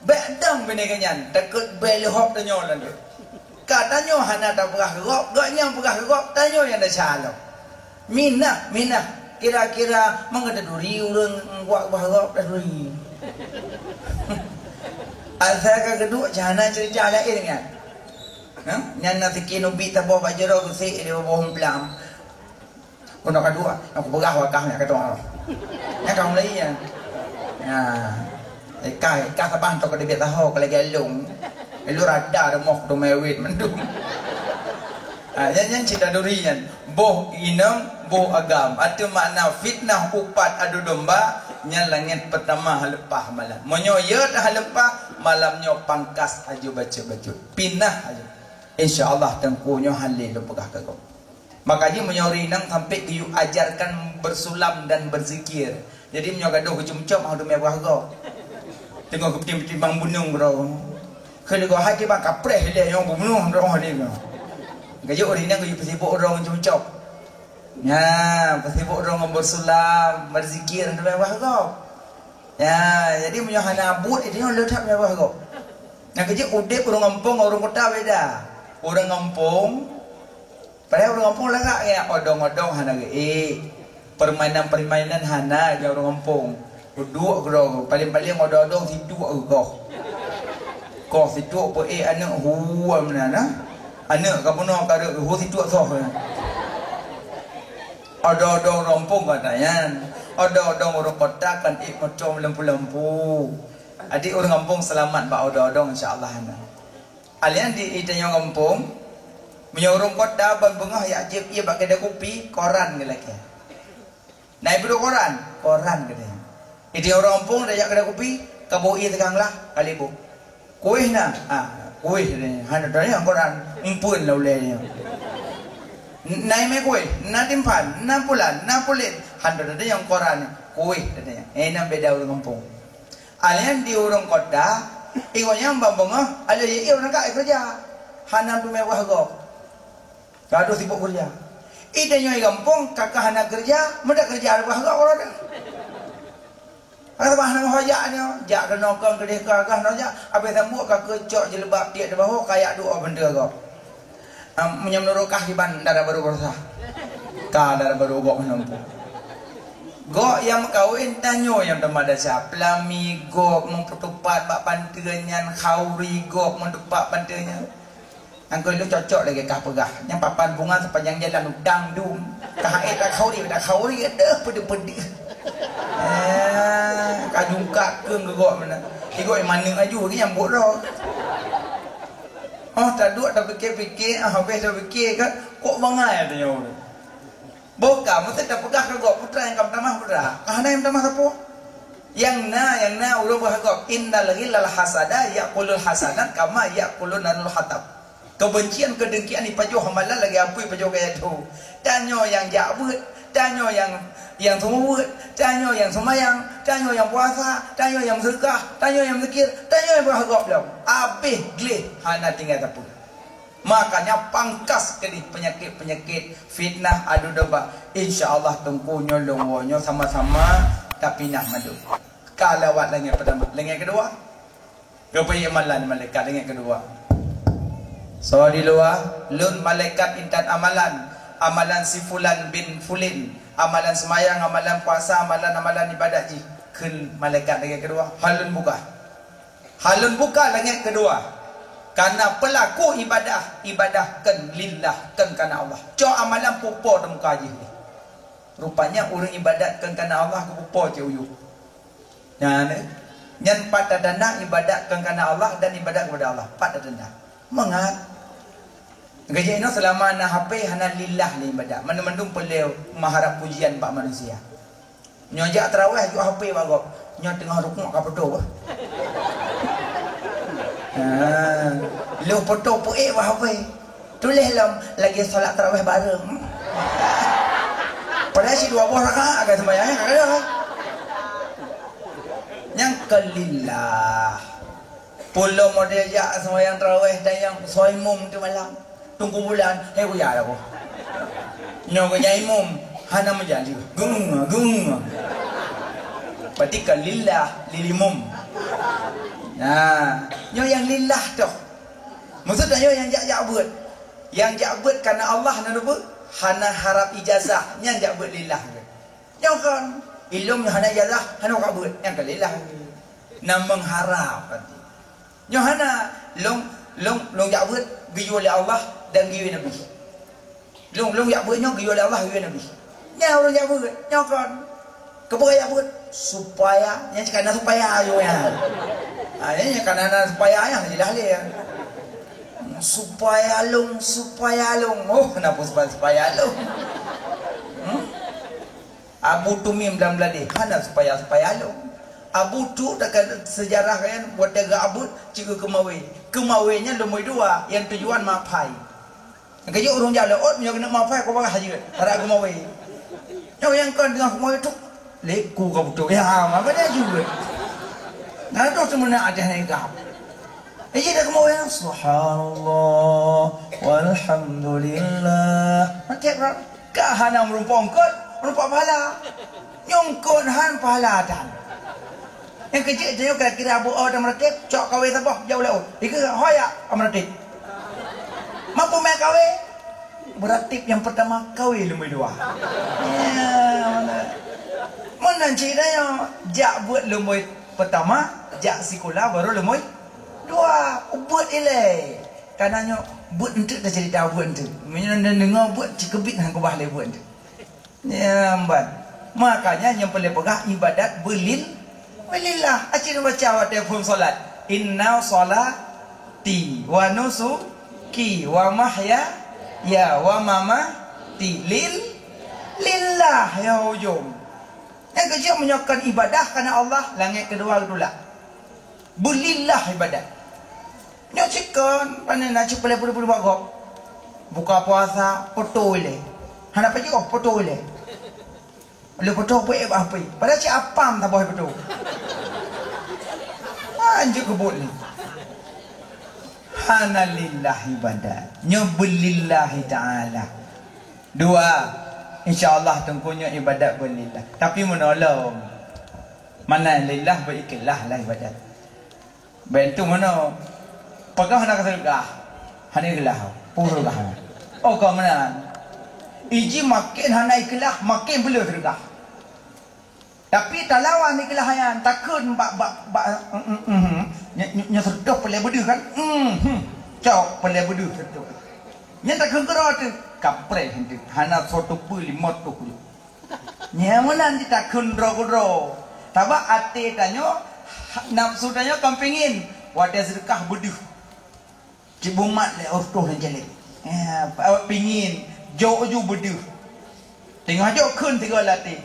Speaker 2: bek dang bini kenyan takut belehop tanyo lan dia. Katanya hana tak pegah kegok, gaknya pegah kegok tanyo yang dah salok. Minah kira-kira mangada duri urang buat kegok dah duri. Asal ka kedua jana cerita lain kan. Nyan nanti kino bita bawa bajero kusi dia bawa pelam. Kono kedua, aku pegah wakahnya kata orang. Ya kamu lagi ya. Nah, kai sabang tu kalau dia tahu kalau gelung, lu rada remok tu mewit mendung. Yang cerita durian, boh inam, boh agam. Atau makna fitnah upat adu domba, yang langit pertama halepah malam. Menyoyat halepah malamnya pangkas aju baca-baca. Pinah aja. InsyaAllah tengkunya halil lu pegah kagum. Makanya menyori nang sampai diu ajarkan bersulam dan berzikir. Jadi menyogadoh kecum-cum hadu mewah go. Tengok ketimbang bunung bro. Kalau kau hati bak kapreh dia yang bunung orang ni bro. Gajo ori nang gajo pesibuk orang kecum-cum. Ya, pesibuk orang bersulam, berzikir hadu mewah go. Ya, jadi menyohana abut dia orang letak mewah go. Nak kerja udek orang kampung orang kota beda. Orang kampung padahal orang kampung lagak ya odong-odong hana ge permainan hana ge orang kampung duduk gro paling-paling odong-odong situ ko situ po anak huwa menana anak kapono kada hu situ soh odong-odong kampung katanya odong-odong orang kota kan macam lempu-lempu adik orang kampung selamat ba odong-odong insyaallah hana alian di itanya kampung menyorong kota bengah ya jip ia pakai ada kopi koran ke lagi. Naik berdua koran ke dia. Itu orang kampung dah jak kedai kopi, kaboi tegang lah kali bu. Kuih na, kuih ni. Hanya dah yang koran, umpun lah uleh ni. Naik me kuih, na timpan, na pulan, na pulit. Hanya dah yang koran, kuih dah yang. Enam beda orang kampung. Alian di orang kota, ikutnya bengah, ada ia orang kaya kerja. Hanam tu mewah go. Gaduh sibuk kerja. Idenya kampung kakak anak kerja, mendak kerja apa enggak orang dah. Ada bahan hojaknya, jak kena kong ke kakak hoja, apa sambut kakak cok jelebab dia di bawah kayak dua benda kau. Menyamnurukah di bandar baru bersah. Kadar baru gok nampu. Gok yang kawin tanyo yang temada siap. Pelami gok mempertupat bak pantenyan, khauri gok mendupak pantenyan. Angkau itu cocok lagi kah pegah. Yang papan bunga sepanjang jalan udang dum. Kah tak khauri ada pedi-pedi. Kajung kak ke gok mana. Gok yang mana aju lagi yang bodoh. Oh tak duduk tak fikir-fikir, habis dah fikir kan, kok bangai tanya orang. Bukan, mesti tak pegah kagak putra yang kamu tamah putra. Kahana yang tamah apa? Yang na ulun berhagap innal ghillal hasada yaqulul hasanat kama yaqulun nanul hatab. Kebencian kedengkian ni pajuh hamalan lagi apa pajuh gaya tu. Tanya yang jabut, tanya yang semua, tanya yang semayang, tanya yang puasa, tanya yang sedekah, tanya yang zikir, tanya yang berhagap belum. Habis gleh hana tinggal apa. Makanya pangkas kedih penyakit-penyakit fitnah adu domba. Insya-Allah tungkunya longonyo sama-sama tapi nak madu. Kalawat lengan pertama, lengan kedua. Kepai amalan malaikat lengan kedua. So di luar lun malaikat intan amalan si fulan bin fulin, amalan semayang, amalan puasa, amalan ibadat ji. Ken malaikat lengan kedua. Halun buka lengan kedua. Karena pelaku ibadahkan lillah kan karena Allah. Cok amalan pupo dalam muka haji. Rupanya orang ibadatkan karena Allah ke pupo je uyu. Nah, nyan pada dana ibadatkan karena Allah dan ibadat kepada Allah. Pada dana. Mengat. Gajah ini selama na HP hana lillah ni ibadat. Mana-mana peleu mengharap pujian pak manusia. Nyojak tarawih juga HP bagok. Nyo tengah rukuk ka betul. Lu foto puik apa? Tulis lam lagi solat tarawih bareng. Padahal si 2 buah rakaat agak sembahyangnya enggak ada. Yang kelillah. Pulau model jak sembahyang tarawih dan yang soimum tu malam. Tunggu bulan, buya dah aku. Nyogo nyaimum hana menjadi. Gung. Berarti kelillah lilimum. Nah, nyo yang lillah tu. Maksudnya nyo yang jak buat. Yang jak buat karena Allah nak buat, hana harap ijazah, yang jak buat lillah. Nyo kan ilmu hana ijazah, hana ka buat, yang ka lillah. Nak mengharap nanti. Nyo hana long jak buat giyu oleh Allah dan giyu Nabi. Long jak buat nyo giyu oleh Allah giyu Nabi. Nyo long jak buat, nyo kan kebuat jak buat supaya yang cakap supaya ayo ya. Ini karena supaya ayah jelas dia. Supaya long. Oh, kenapa supaya long? Abu Tumim dalam beladi. Mana supaya long? Abu tu dekat sejarah kan buat daga Abu cikgu kemawi. Kemawinya lumui dua yang tujuan mapai. Kerja orang jalan yang kena mapai kau bakal haji. Harap kemawi. Yang kan dengan kemawi tu leku kau betul. Ya, apa dia juga. Nah tu sebenarnya ada yang kau. Ini dah kemudian subhanallah walhamdulillah. Nanti kah hana merumpongkot, merupak pahala. Nyongkot han pahala dan. Yang kecil je kira-kira abu dan meratib, cok kawe sabah jauh laut. Iku hoya meratib. Mampu mai kawe? Meratib yang pertama kawe lumai dua. Ya, mana ceritanya jak buat lumai pertama, jak sekolah baru lumai dua. Buat ilai. Karenanya buat untuk dah cerita buat untuk. Menyenang dengar buat cikebit hang kubah le buat. Ya amban. Makanya yang paling pegah ibadat belillah. Acin baca wa telefon solat. Inna salati wa nusuki wa mahya ya wa mamati lillah ya hujung. Yang kecil menyokkan ibadah karena Allah. Langit kedua itulah belillah ibadat. Nyo cikon pandai nak cipele puluh bagok. Buka puasa foto ile. Hana pergi kok foto ile. Boleh foto apa? Padahal cik apam tak boleh foto. Anjuk kebut ni. Hana lillah ibadat. Nyo belillah taala. Dua, insya-Allah tengkunya ibadat belillah. Tapi menolong. Mana lillah berikhlas lah ibadat. Bentuk mana? Pagah nak sedekah. Hana ikhlas. Pura dah. Oh kau mana? Iji makin hana ikhlas, makin belum sedekah. Tapi tak lawan ikhlas yang takut nya sedekah pelai bedu kan? Cok pelai bedu sedekah. Nya tak kengkera tu kapre hentik. Hana soto puli moto puli. Nya mana ni tak kundro. Taba ate tanyo nafsu tanya kampingin wadah sedekah bedu. Cibu mat le ortoh dan jelek. Awak pingin jauh ju bedu. Tengah jauh kun tiga latih.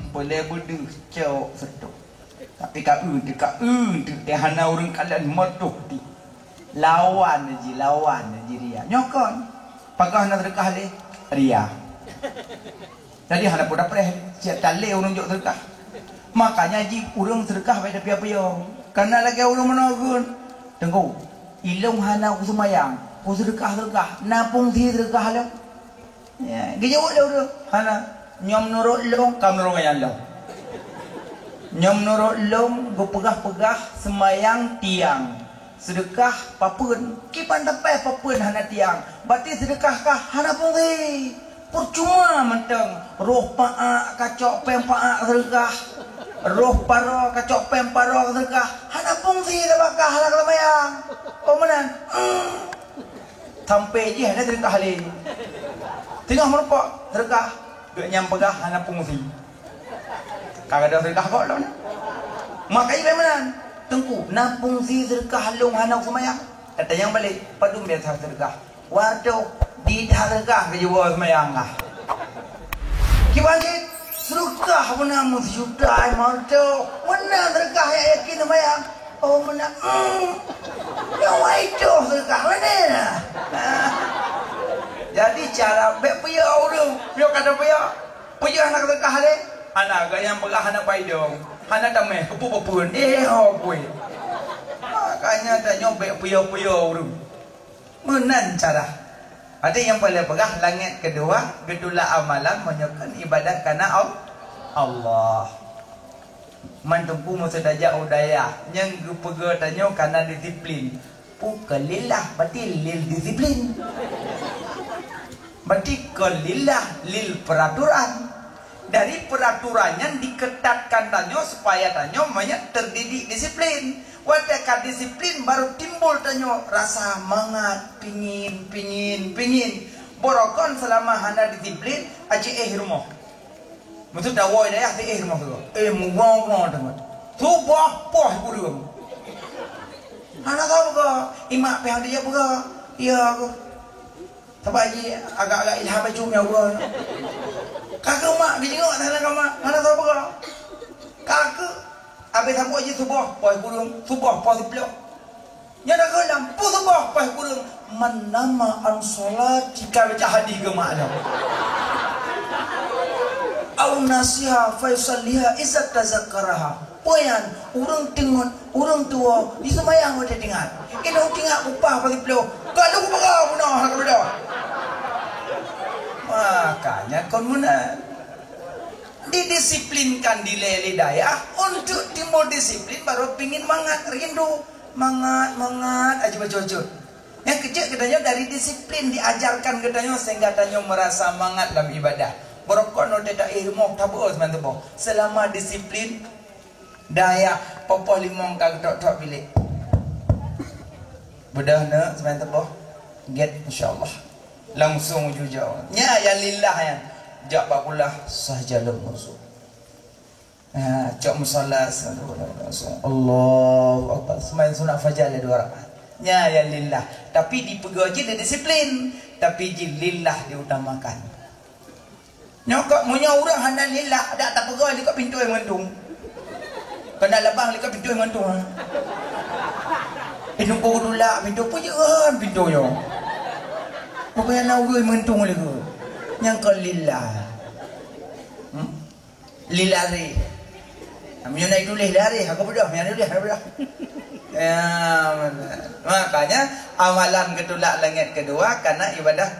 Speaker 2: Boleh bedu jauh setuk. Tapi kau tu hana orang kalian motoh di. Lawan aja ria. Nyokon. Pagah nak sedekah le ria. Jadi hana pun dapat siap tali orang jauh sedekah. Makanya ji orang sedekah pada pia-pia. Karena lagi orang menagun. Tengok. Ilung hana aku semayang. Aku sedekah. Napung si sedekah lah. Ya, gejawab dah. Hana. Nyom nurut long, kamu nurut yang long. Nyom nurut long, gue pegah-pegah semayang tiang. Sedekah papun. Kipan tepai papun hana tiang. Berarti sedekahkah hana pungsi. Percuma menteng. Roh paak kacok pempaak sedekah. Roh paro kacok pemparo sedekah. Hana pungsi sebakah hana kemayang. Oh menan. Sampai je hana sedekah lain. Tengah merupak sedekah. Gak nyampegah hana pungsi. Kagak ada sedekah kok lah. Makanya bagaimana? Tengku, napung si sedekah long hana semayang. Kata yang balik, padum biasa sedekah. Waduh, di sedekah ke jiwa semayang lah. Kibangkit, sedekah mana mesti sudah marto. Mana sedekah yang yakin semayang? Oh mana? Yang itu sedekah mana? Jadi cara bek puya orang, puya kata puya anak sedekah le. Anak gak yang pegang anak paidong. Anak tameh kepu-kepun. Hopui. Makanya tak nyobek puya-puya orang. Menan cara. Ada yang boleh pegang langit kedua. Gedula amalan menyokkan ibadat karena Allah. Mantumpu musadajak udaya. Yang pega tanya karena disiplin. Bukan lillah. Berarti lil disiplin. Berarti kelillah lil peraturan. Dari peraturannya diketatkan tanyo supaya tanyo banyak terdidik disiplin. Wadakah disiplin baru timbul tanyo rasa mangat pingin. Borokon selama hana disiplin aji rumah. Maksud dawai daya di rumah tu. Mugong teman. Subah poh kurung. Hana tahu ke? Imak pihak dia buka. Ya aku. Sebab aji agak-agak ilham bacumnya buka. Kakak mak dia tengok tangan kamak. Mana tahu apa? Kakak habis sambut aja subuh poi kurung, subuh poi pelok. Nya dah kelam, pu subuh poi kurung. Manama an solat jika baca hadis ke mak dah. Au nasiha fa yusalliha izat tazakkaraha. Poyan urang tengok, urang tua di semayang ada dengar. Ini tengok upah poi pelok. Kalau ku pegah punah hak beda. Makanya kon mana didisiplinkan di lidayah untuk timbul disiplin baru pingin rindu mangat aja baca-baca. Yang kecil katanya dari disiplin diajarkan katanya sehingga katanya merasa mangat dalam ibadah. Berokon tidak ilmu tabu teman-teman. Selama disiplin daya popoh limong kagak tok bilik. Bedahna teman-teman. Get insyaallah. Langsung jujur. Nya ya lillah ya. Jak bakulah sahaja langsung. Cok musalla Allahu akbar. Semain sunat fajar le 2 rakaat. Nya ya lillah. Tapi dipegaji dia disiplin. Tapi lillah diutamakan. Nyokok munya orang handa lillah ada tak pegang dekat pintu yang mentung. Kena labang dekat pintu yang mentung. Nunggu dulu pintu pun jangan pintunya. Pokoknya nak gue mentung lagi. Yang ke lillah. Lillah re. Kami naik dulu lari. Aku berdoa. Yang dulu. Makanya amalan kedua langit kedua karena ibadah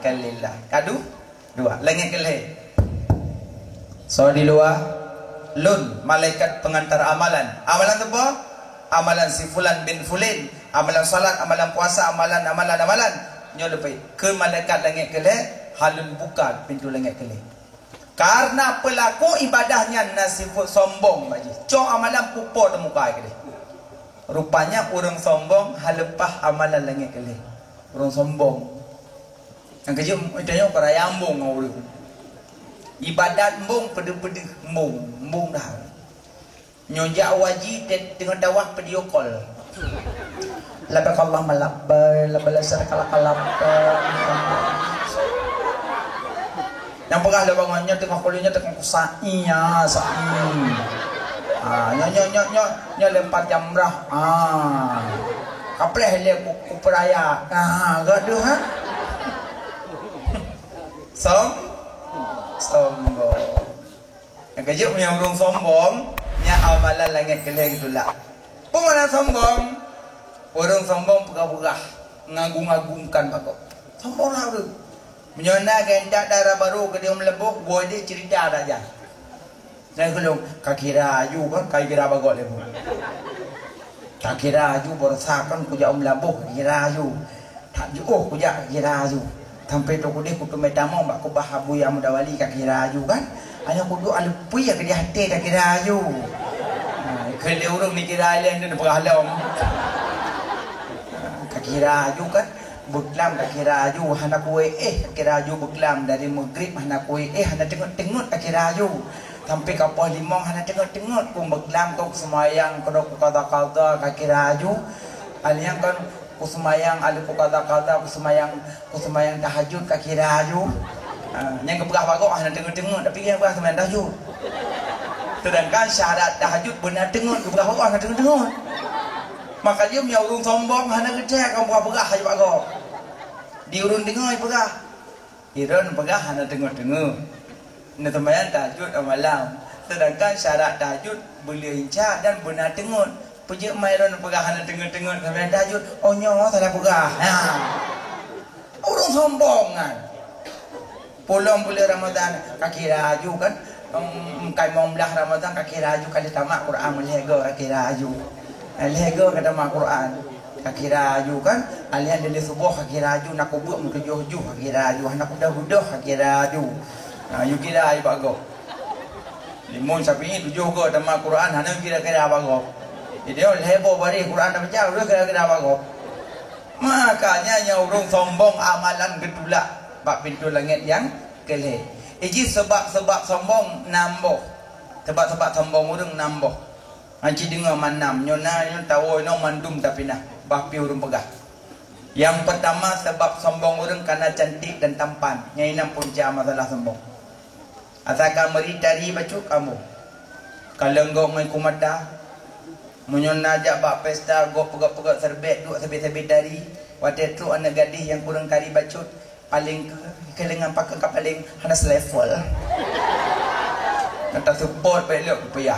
Speaker 2: kelillah. Kadu dua langit kelih. So di luar lun malaikat pengantar amalan. Amalan tu apa? Amalan si fulan bin fulin. Amalan salat, amalan puasa, amalan. Nyo lepai ke malaikat langit kelih halun buka pintu langit kelih. Karena pelaku ibadahnya nasifut sombong baji. Cok amalan pupuk di muka kelih. Rupanya orang sombong halepah amalan langit kelih. Orang sombong. Yang kerja itanya para yambung orang. Ibadat mbung pede-pede mbung dah. Nyonjak wajib tengah dawah video call. labbaik Allahumma labbaik labbaik syarika labbaik. Yang pegah le bangunnya tengah kulinya tengah kusai ya sai. Nyo lempar jamrah. Kapleh le ku peraya. Gaduh ha. Sombong. Yang kejut punya urung sombong, nya amalan langit keleh gitulah. Pemana sombong? Urung sombong pegah-pegah, ngagung-ngagungkan pakok. Sombong lah urung. Menyona gendak darah baru ke dia melebuk, buat dia cerita aja. Saya kelung, kaki raju kan, kaki kira bagol le pun. Kaki raju borosakan kuja melebuk, kaki raju. Tak juh kuja kaki raju. Sampai tu kuda kutu metamong bak ku bahabu yang muda wali kaki raju kan. Ayah kudu alupui ya ke dia hati kaki raju. Kele urung ni kira lain dia berhalam. Kaki raju kan beklam kaki raju hana kue kaki raju beklam dari maghrib hana kue hana tengok-tengok kaki raju. Sampai kapal limong hana tengok-tengok ku beklam kau semayang kau kata-kata kaki raju. Aliang kan ku semayang ada ku kata-kata ku semayang tahajud kaki raju. Yang keberah bagok hanya tengok-tengok tapi yang keberah semayang tahajud. Sedangkan syarat tahajud benar tengok keberah bagok hanya tengok-tengok. Maka dia punya urung sombong hanya kecek kamu berah aja bagok. Di urung tengok berah. Irun berah hanya tengok-tengok. Nak semayang tahajud malam. Sedangkan syarat tahajud boleh incak dan benar tengok. Pejak mairon berah hanya tengok-tengok semayang tahajud. Oh nyawa salah berah. Urung sombong kan. Pulang bulan Ramadan kaki raju kan. Kai mau belah Ramadan kaki raju kali tamat Quran melego kaki raju. Lego kata tamat Quran. Kaki raju kan. Alian dari subuh kaki raju nak kubuk mutujuh-juh kaki raju. Nak kudah-kudah kaki raju. You kira ai bago. Limun sapi ni tujuh go tamat Quran hana kira-kira bago. Jadi lebo bari Quran dah baca udah kira-kira bago. Makanya nya urung sombong amalan gedula. Bak pintu langit yang kelih. Iji sebab-sebab sombong namboh. Sebab-sebab sombong urang namboh. Anci dengar manam nyona nyon tahu no mandum tapi nah bapi urang pegah. Yang pertama sebab sombong urang karena cantik dan tampan. Nyai nam punca masalah sombong. Asalkan meri dari bacu kamu. Kalau engkau ngai kumada menyona ajak bak pesta go pegak-pegak serbet duk sebet-sebet dari waktu tu anak gadis yang kurang kari bacut paling kelengan pakai ke paling hanas level. Kata support pelok payah.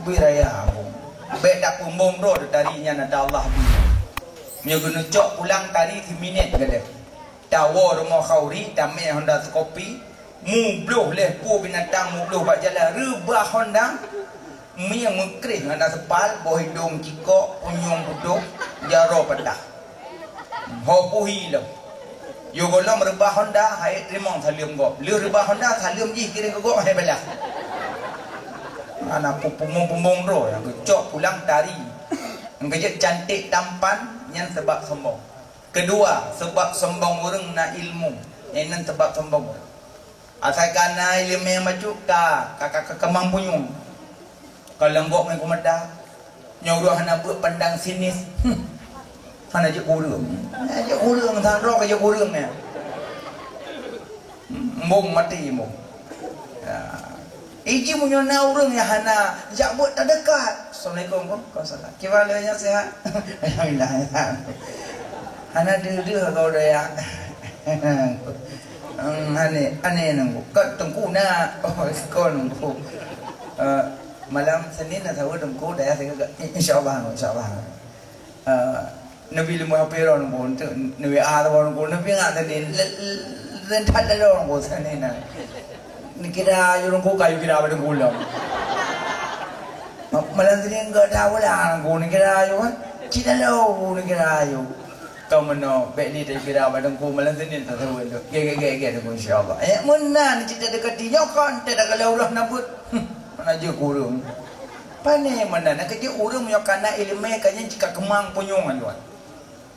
Speaker 2: Biraya. Baik dak umum ro darinya nada Allah bi. Nya guna cok pulang tadi 1 minit gede. Tawo rumah khauri tamai Honda kopi, mu bloh leh pu binatang mu bloh bak jalan rebah Honda. Mi yang mengkering ada sepal, boh hidung kikok, punyung duduk, jaro pedah. Hopuhi lo. Yo golong rebah Honda, hai rimong salium go. Lu rebah Honda salium ji kira go hai belah. Anak pumung-pumung ro yang kecok pulang tari. Yang kejut cantik tampan yang sebab sombong. Kedua, sebab sombong orang na ilmu. Yang sebab sombong. Asalkan na ilmu yang maju kakak kemampunyung. Kalau ngok main kumada, nyuruh hana buat pandang sinis. Hana je kurung. Je kurung tang rok je kurung ni. Mung mati mung. Iji punya orang yang hana jak buat tak dekat. Assalamualaikum kau salah. Kibalanya sihat. Alhamdulillah. Hana dia kau dah. Ane nunggu. Kat tunggu na. Kau nunggu. Malam Senin atau tunggu dah saya insyaallah. Nabi lemu apa orang pun Nabi ada orang pun Nabi nggak tadi rentat ada orang pun Senin ni kira orang pun kayu kira apa tunggu lah. Malam Senin enggak tahu lah orang pun ni kira ayu kan cina lo ni kira ayu. Kau mana beli dari kira apa tunggu malam Senin tak tahu itu. Gege tunggu insyaallah. Mana ni cerita dekat dia kan tidak kalau Allah nabut. Mana je kurung. Pane mana nak kerja urang punya kana ilmu kanya jika kemang punyungan tuan.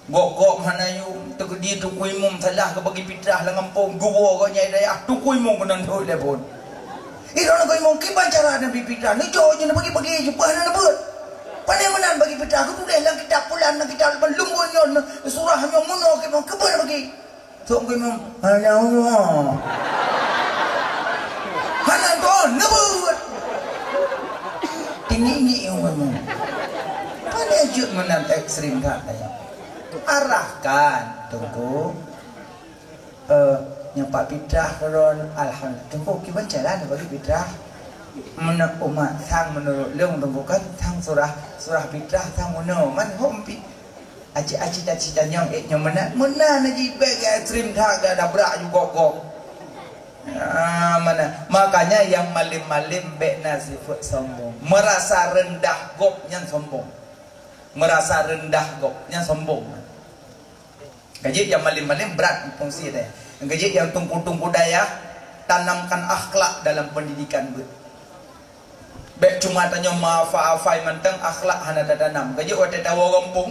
Speaker 2: Gok mana you tegedi tu kuimum salah ke bagi fitrah la ngampung guwo ko nyai daya tu kuimum konon tu le pun. Iro nak kuimum ki cara nabi fitrah ni jo je bagi jumpa na lebut. Pane mana bagi fitrah tu dah lang kitab Tok gue memang hanya Allah. Hanya tuan, nebut. Tinggi yang memang. Pada jut menang ekstrim katanya. Arahkan, tunggu. Nyampak bidrah keron alhamdulillah. Tunggu kita jalan bagi bidrah. Menak umat sang menurut leung tunggu kan sang surah bidrah sang menurut man hompi. Aci cita nyong nyong mana naji bagi ekstrim tak ada berak juga kok. Mana makanya yang malim-malim bekna sifat sombong, merasa rendah gopnya sombong, merasa rendah gopnya sombong. Gaji yang malim-malim berat fungsi dia. Gaji yang tungku daya tanamkan akhlak dalam pendidikan gue. Bek cuma tanya maaf-afai mentang akhlak hana tanam. Gaji waktu tahu kampung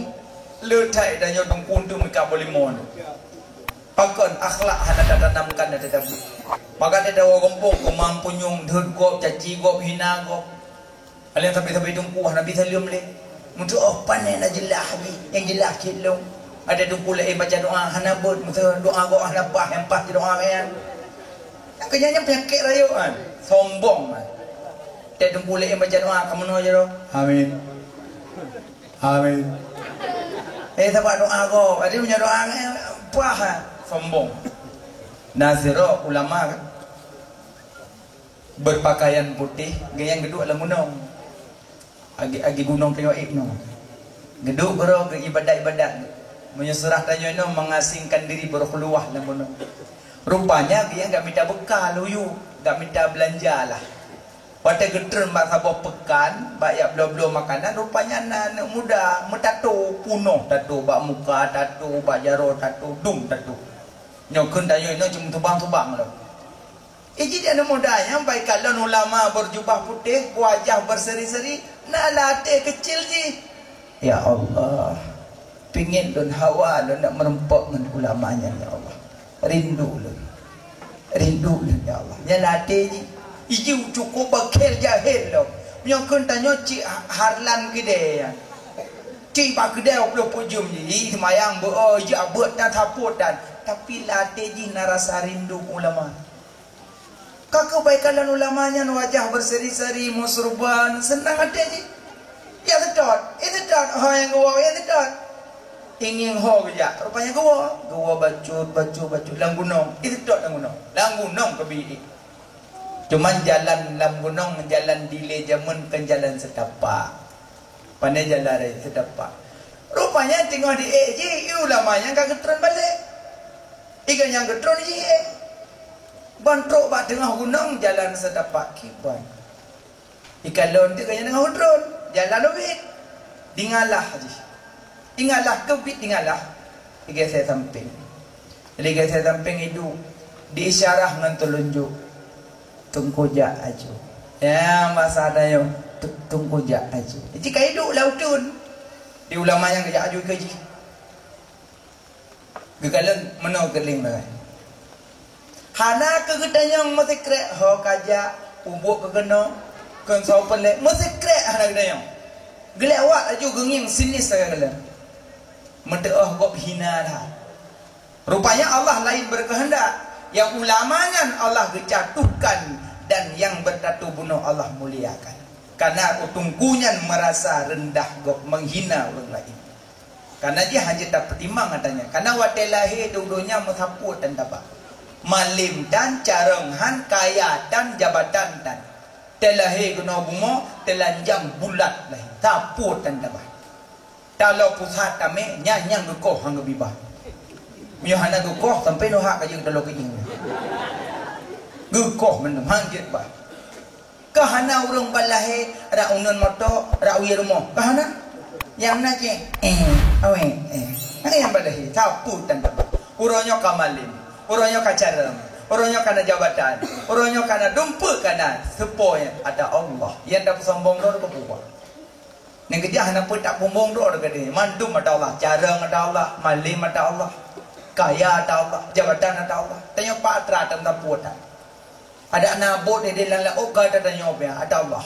Speaker 2: letai dan nyodong kuntu mereka boleh mon. Pakon akhlak hana tanamkan ada tabu. Maka dia tahu kampung kemampu nyung dhut gop caci gop hina gop. Kalian sampai tungku hana bisa lium le. Untuk panen ajalah habi yang jelas kilung. Ada tungku le baca doa hana bot musa doa gop hana bah yang pas doa kan. Yang kenyanya penyakit rayuan sombong. Dia tungku le baca doa kamu no je doh. Amin. Amin. Sebab doa kau, ada punya doa apa? Sombong. Naziro ulama kan? Berpakaian putih, yang geduk lah gunung. Agi gunung tengok ibnu. Geduk bro ke ibadat. Menyesurah tanya no mengasingkan diri berkeluar lah gunung. Rupanya dia enggak minta bekal luyu, enggak minta belanja lah. Pada gedern mak sabah pekan, banyak belum makanan, rupanya anak muda, tato punuh, tato bak muka, tato bak jaro, tato dung, tato. Nyokun dayo ino cuma tubang loh. Jadi anak muda yang baik kalau ulama berjubah putih, wajah berseri-seri, nak latih kecil je. Ya Allah, pingin dan hawa dan nak merempok dengan ulamanya ya Allah. Rindu ya Allah. Yang latih je. Iju cukup bakil jahil loh. Nyokun tanya cik harlan gede ya. Cik pak gede belum pujum je. Semayang abut dan taput dan. Tapi latih ji narasa rindu ulama. Kakak baikalan ulamanya wajah berseri-seri musruban senang ada ji. Ya sedot. Itu sedot. Oh yang gua ya sedot. Ingin ho kerja. Rupanya gua bacut lang gunung. Itu sedot lang gunung. Lang gunung kebi. Cuman jalan lam gunung, jalan dile jamun kan jalan setapak. Pandai jalan setapak. Rupanya tengok di je, ulamanya kan getron balik. Ikan yang getron je. Bantruk bak tengah gunung jalan setapak kiban. Ikan lon tu kan tengah getron, jalan lebih. Dingalah je. Dingalah kebit dingalah. Ikan saya samping. Ikan saya samping itu diisyarah dengan telunjuk. Tungkujak aju. Ya masa ada yang tungkujak aju. Jika hidup lautun di ulama yang kerja aju kerja. Gagalan menau keling bagai. Hana kegetanya masih krek ho kaja ubuk kegeno kan sau pelek masih krek hana gedanya. Gelewat aju genging sinis gagalan. Menteoh gop hina dah. Rupanya Allah lain berkehendak. Yang ulamanya Allah jatuhkan dan yang bertatu bunuh Allah muliakan. Karena utungkunya merasa rendah menghina orang lain. Karena dia hanya tak pertimbang katanya. Karena waktu lahir dulunya musaput dan dapat malim dan carenghan kaya dan jabatan dan telahir guna bungo telanjang bulat lahir taput dan dapat. Kalau pusat kami nyanyang gekoh hangga bibah. Miohana gekoh sampai nohak kajeng telo kejing. Gekoh menung hanjit bah. Kahana urang balahe ra unon moto ra uye rumah. Kahana yang naje yang balahe taput dan dapat. Uronyo kamalim, uronyo kacarem, uronyo kana jabatan, uronyo kana dumpe kana sepoy ada Allah. Yang dak sombong do kebuah. Ning kerja hana pun tak bumbung do gede. Mandum ada Allah, careng ada Allah, malim ada Allah. Kaya ada Allah, jabatan ada Allah. Tanya Pak Atra tentang puatan. Ada nabot di dalam oga ada nyobnya ada Allah.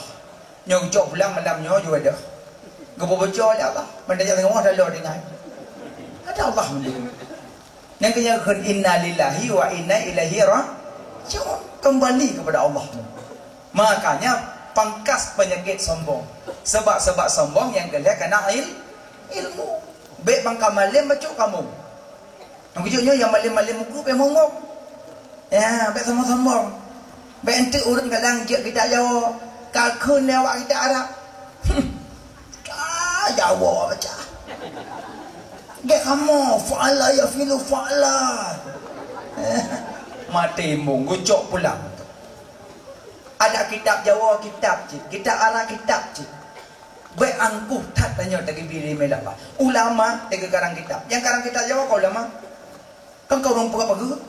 Speaker 2: Nyojok pulang malam nyoh juga ada. Gebo bocor ada Allah. Mendadak tengok ada lo dengan. Ada Allah mending. Yang kenyakan inna lillahi wa inna ilaihi raji'un, kembali kepada Allah. Makanya pangkas penyakit sombong. Sebab sombong yang kelihatan kena ilmu. Baik bangka malim bacuk kamu. Yang kejutnya yang malim-malim muka baik mongok. Ya, baik sombong-sombong. Baik ente urut kadang kita Jawa, kalkun lewat kita Arab. Jawa baca. Dia kamu fa'ala ya filu fa'ala. Mati mung gucok pulang. Ada kitab Jawa, kitab cik, kitab Arab, kitab cik. Baik angkuh tak tanya tadi biri melapa. Ulama tega karang kitab. Yang karang kitab Jawa kau ulama. Kan kau orang pegak-pegak.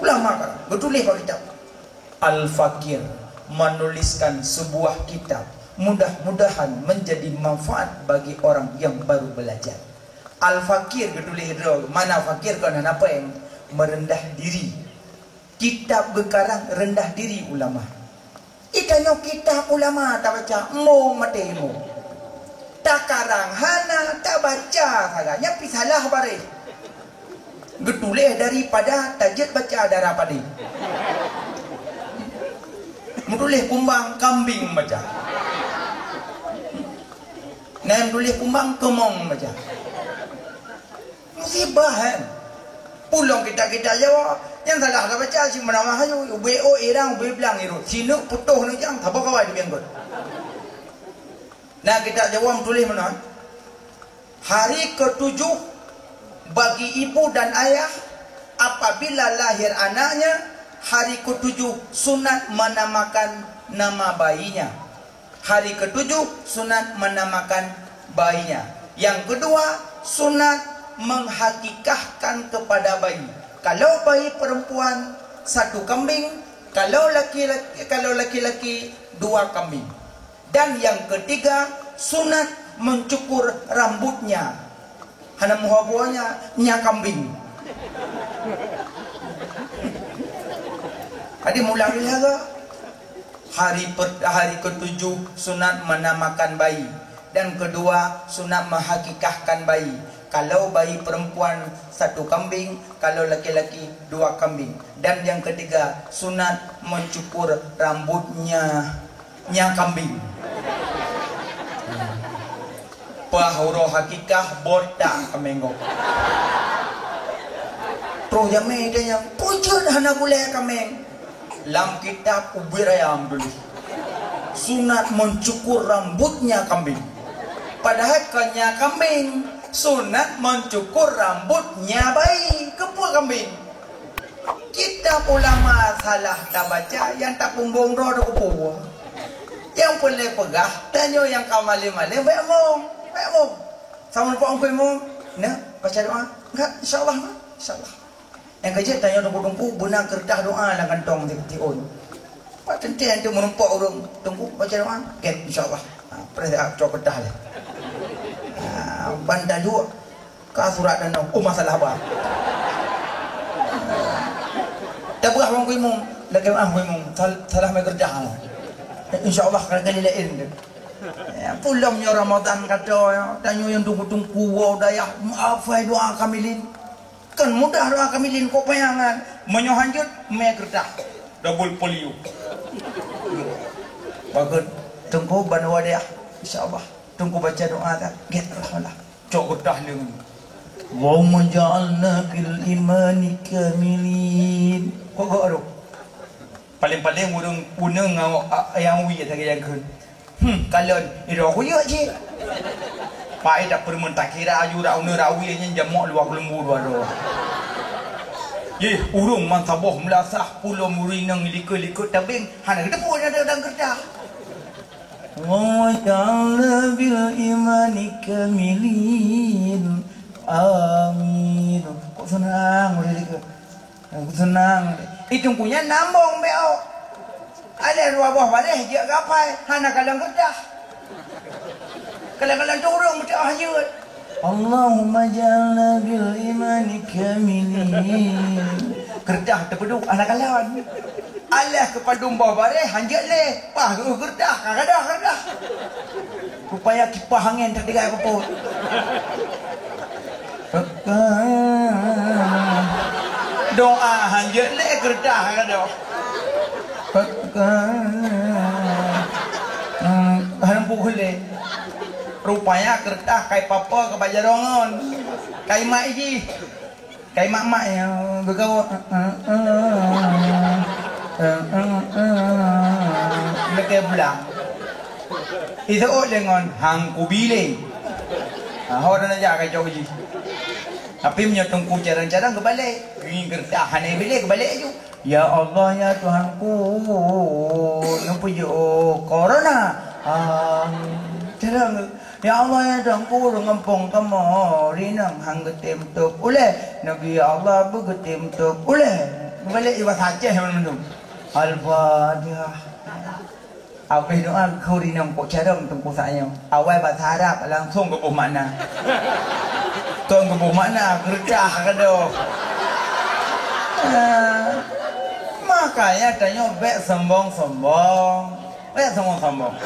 Speaker 2: Ulama kan bertulis pada kitab. Al-Fakir menuliskan sebuah kitab. Mudah-mudahan menjadi manfaat bagi orang yang baru belajar. Al-Fakir bertulis dulu. Mana fakir kau apa yang merendah diri. Kitab gekarang rendah diri ulama. Itanya kitab ulama tak baca mo matemu. Tak karang hana tak baca saganya pisalah bare. Getuleh daripada tajid baca darah padi. Menulis kumbang kambing baca. Nam tulis kumbang kemong baca. Musibah kan. Pulang kita Jawa yang salah dah baca si menawah ayu bo irang bo bilang iru sinu putuh ni jang apa kawai dia nggot. Nah kita Jawa tulis mana? Hari ke-7 bagi ibu dan ayah apabila lahir anaknya, hari ke-7 sunat menamakan nama bayinya. Hari ke-7 sunat menamakan bayinya. Yang kedua sunat menghakikahkan kepada bayi. Kalau bayi perempuan 1 kambing, kalau laki-laki 2 kambing. Dan yang ketiga sunat mencukur rambutnya. Hana muhabuanya nya kambing. Adi mula lihat hari ke-7 sunat menamakan bayi. Dan kedua sunat menghakikahkan bayi. Kalau bayi perempuan 1 kambing, kalau laki-laki 2 kambing. Dan yang ketiga sunat mencukur rambutnya nya kambing. Pahuro hakikah botak kamengo. Terus jamai dia yang pujud hana boleh kameng. Lam kitab ubirayam dulu. Sunat mencukur rambutnya kambing. Padahal kanya kambing sunat mencukur rambutnya bayi. Kepuak kambing. Kita ulama salah tak baca. Yang tak pumbung roda kepuak. Yang boleh pegah tanya yang kamalim-malim baik mong. Baik mong. Sama lupa angkui mong. Nah, baca doa. Enggak, insyaAllah. InsyaAllah. Yang kerja tanya tunggu-tunggu benar kertas doa lah kantong tiun. Pak tentian tu menumpak orang tunggu baca doa. Get insyaAllah. Perintah cok kertas lah. Bandar juga ka surat dan masalah apa. Tak berah bang kuimung. Lagi kuimung salah mai kerja. InsyaAllah kali lain. Pulamnya Ramadan kata ya, tanya yang tunggu-tunggu daya maaf doa kamilin. Kan mudah doa kamilin kok payangan. Menyohanjut mai kerja. Double polio. Bagus tunggu banwa dia. InsyaAllah tunggu baca doa tak. Get lah. Cok dah leng. Wa maj'alna bil imani kamilin. Kok aduh. Paling-paling urang punang yang wi tak yang kun. Kalon iro ku ye je. Pai dak permun tak kira aju ra una ra wi nya jamok luar lembu dua do. Ye urung man taboh melasah pulau murinang likut-likut tabing hana depu ada dalam kerja. Wa ta'ala bil imani kamilin. Amin. Kok senang boleh ke? Aku senang. Itu punya nambong beo. Ada dua buah balik dia gapai hana kalang kerja. Kalang-kalang turun macam ahjud. Allahumma ja'alna bil imani kamilin. Kerja terpeduk anak kalang. Allah kepada umbah bare hanjat le pah gerdah kadah rupaya kipas angin tak dengar apa doa hanjut le kerdah kan dah. Hang boleh. Rupanya kerdah kai papa ke bajarongon. Kai mak ji. Kai mak-mak yang bergaul. Lekai belang. Itu dengan hang kubile. Orang nak jaga jauh je. Tapi menyotongku jarang-jarang kebalik. Ini kertas hanai balik kebalik je. Ya Allah ya Tuhanku, nampu yo corona. Jarang. Ya Allah ya Tuhanku, ngampung kamu rinang hang getim tuk uleh. Nabi Allah begetim tuk uleh. Kebalik je bahasa Aceh menunduk. Al-Fatihah. Habis doa kau rinang pok carang tungku saya. Awal bahasa Arab langsung ke buah makna. Tuan ke buah makna kerja kado. Makanya tanya bek sombong-sombong. Bek sombong-sombong.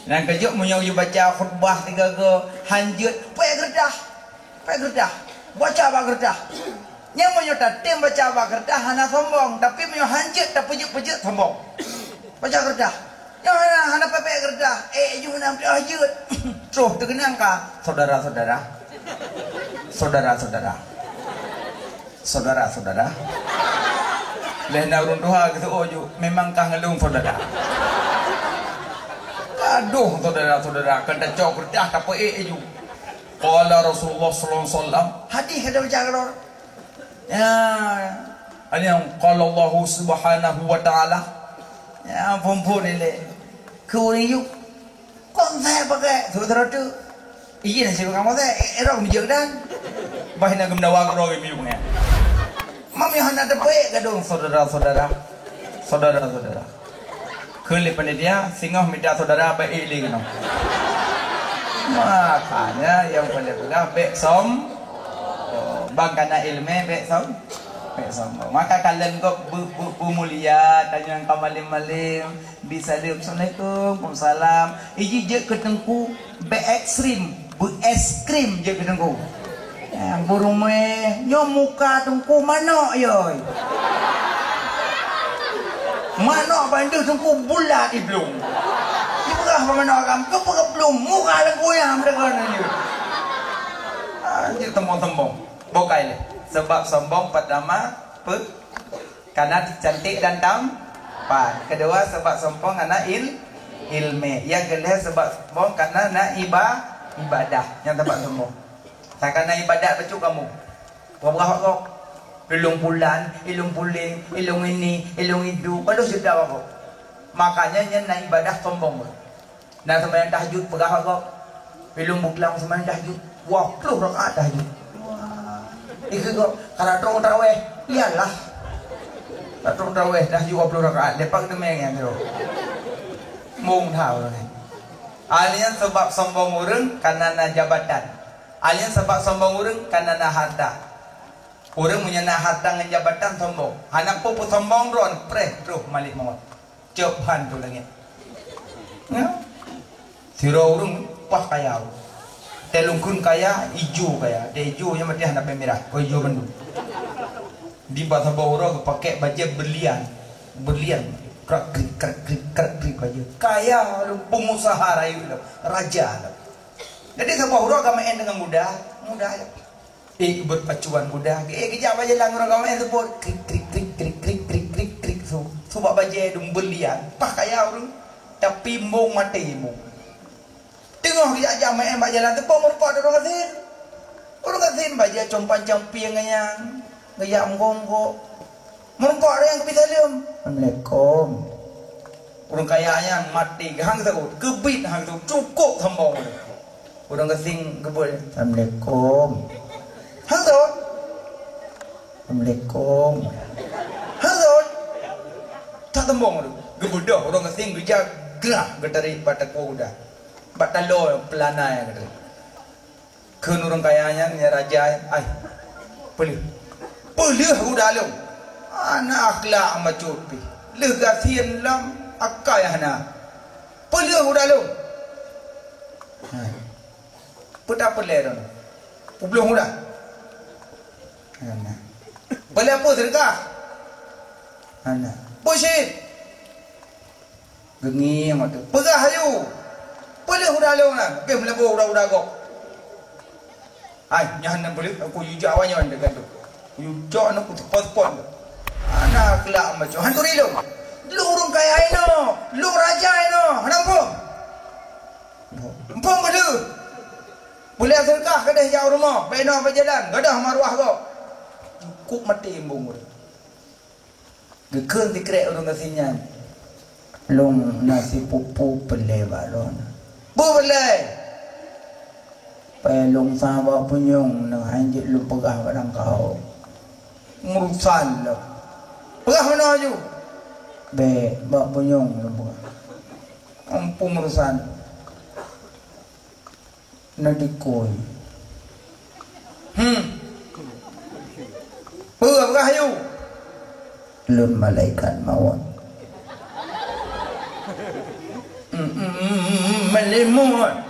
Speaker 2: Dan kejut menyau baca khutbah tiga ke hanjut. Pek kerja. Pek kerja. Baca apa kerja. Yang menyota tim baca apa kerja hana sombong. Tapi menyau hanjut tak pejut-pejut sombong. Baca kerja. Yang hana pepek kerja. Jom nak hanjut. Terus terkenang kah? Saudara-saudara. Saudara-saudara. Saudara-saudara. Lehna runduha gitu ojo. Memang kah ngelung saudara. Aduh saudara-saudara. Kena cok kerja tak pepek ju. Qala Rasulullah sallallahu alaihi wasallam. Hadis ada bercakap. Ya. Ini yang qala Allah subhanahu wa ta'ala. Ya ampun ini. Kau ni yuk. Kau saya pakai saudara tu. Iya nasi kamu saya. Erok mijak dan. Bahina gemdawa keroi mijuknya. Mami hana terbaik kadung saudara-saudara. Saudara-saudara. Kelip panitia singoh minta saudara baik lagi no. Makanya yang paling pegang baik som. Bang kana ilmu baik som. Maka kalian kok bu mulia tanya kau malim-malim bisa lihat assalamualaikum waalaikumsalam iji je ketengku be ekstrim bu es krim je ketengku yang burung meh nyo muka tengku mana yoy mana bandu tengku bulat di belum di berah mana kamu ke belum muka tengku yang mereka ni anjir tembong-tembong bokai le. Sebab sombong pertama karena cantik dan tampan. Kedua sebab sombong karena ilmu. Yang kedua sebab sombong karena nak ibadah. Yang tempat sombong. Tak karena ibadah betul kamu. Berapa kok? Ilung bulan, ilung puling, ilung ini, ilung itu. Kalau sudah kok. Makanya yang nak ibadah sombong. Nak sembahyang tahajud berapa kok? Ilung buklang sembahyang tahajud. 20 rakaat tahajud. Itu kok kalau tarawih iyalah tarawih dah 20 rakaat lepas demeng yang tu mung tahu ni alian sebab sombong orang karena na jabatan alian sebab sombong orang karena na harta orang punya na harta dengan jabatan sombong anak pun sombong ron preh terus malik maut cepat tu lagi ya siro orang pah kaya telungkun kaya, hijau kaya. Dia hijau yang mati hendak merah. Oh hijau bendu. Di bahasa Baworo pakai baju berlian, berlian. Krak krik baju. Kaya, pengusaha rayu, raja. Jadi sebuah huruf kami dengan mudah. Berpacuan mudah. Kejap aja lang orang kami sebut krik. Sebab baju dum berlian. Pak kaya orang. Tapi mung mati mung. Tengok kejap main bak jalan tepung merupak orang kasin. Orang kasin baca compan campi yang gaya menggongkok. Merupak orang yang kebisalim. Assalamualaikum. Orang kayanya mati hang tu kebit hang tu cukup sambung. Orang kasin kebul. Assalamualaikum. Hang tu. Assalamualaikum. Hang tu. Tak sambung tu. Gebudah orang kasin gejak gerah getari bataku dah. Batalo pelana yang ada. Kun orang kayanya ni raja ai. Pelih udah lu. Anak akhlak macut pi. Legasian lam akai hana. Pelih udah lu. Put apa leron. Belum udah. Boleh apa sedekah? Anak. Bullshit. Gengi yang tu. Perah ayu. Boleh udah lu nak. Pergi melabur udah kau. Ai, nyahan boleh aku jujak awaknya dekat tu. Jujak nak pot-pot. Anak kelak macam hantu rilu. Lu urung kaya ino, lu raja ino. Nampak? Empong betul. Boleh sedekah ke dah jauh rumah, bina berjalan, gadah maruah kau. Cukup mati embung. Gekun dikrek urung kasinyan. Long nasi pupu pelai balon. Bu pelai. Pelong sama punyong nang hanjit lu pegah barang kau. Ngurusan lu. Pegah mana aju? Be, bak punyong lu pegah. Ampun urusan. Nadikoy. Pegah ayu. Lun malaikat mawon. Melimut.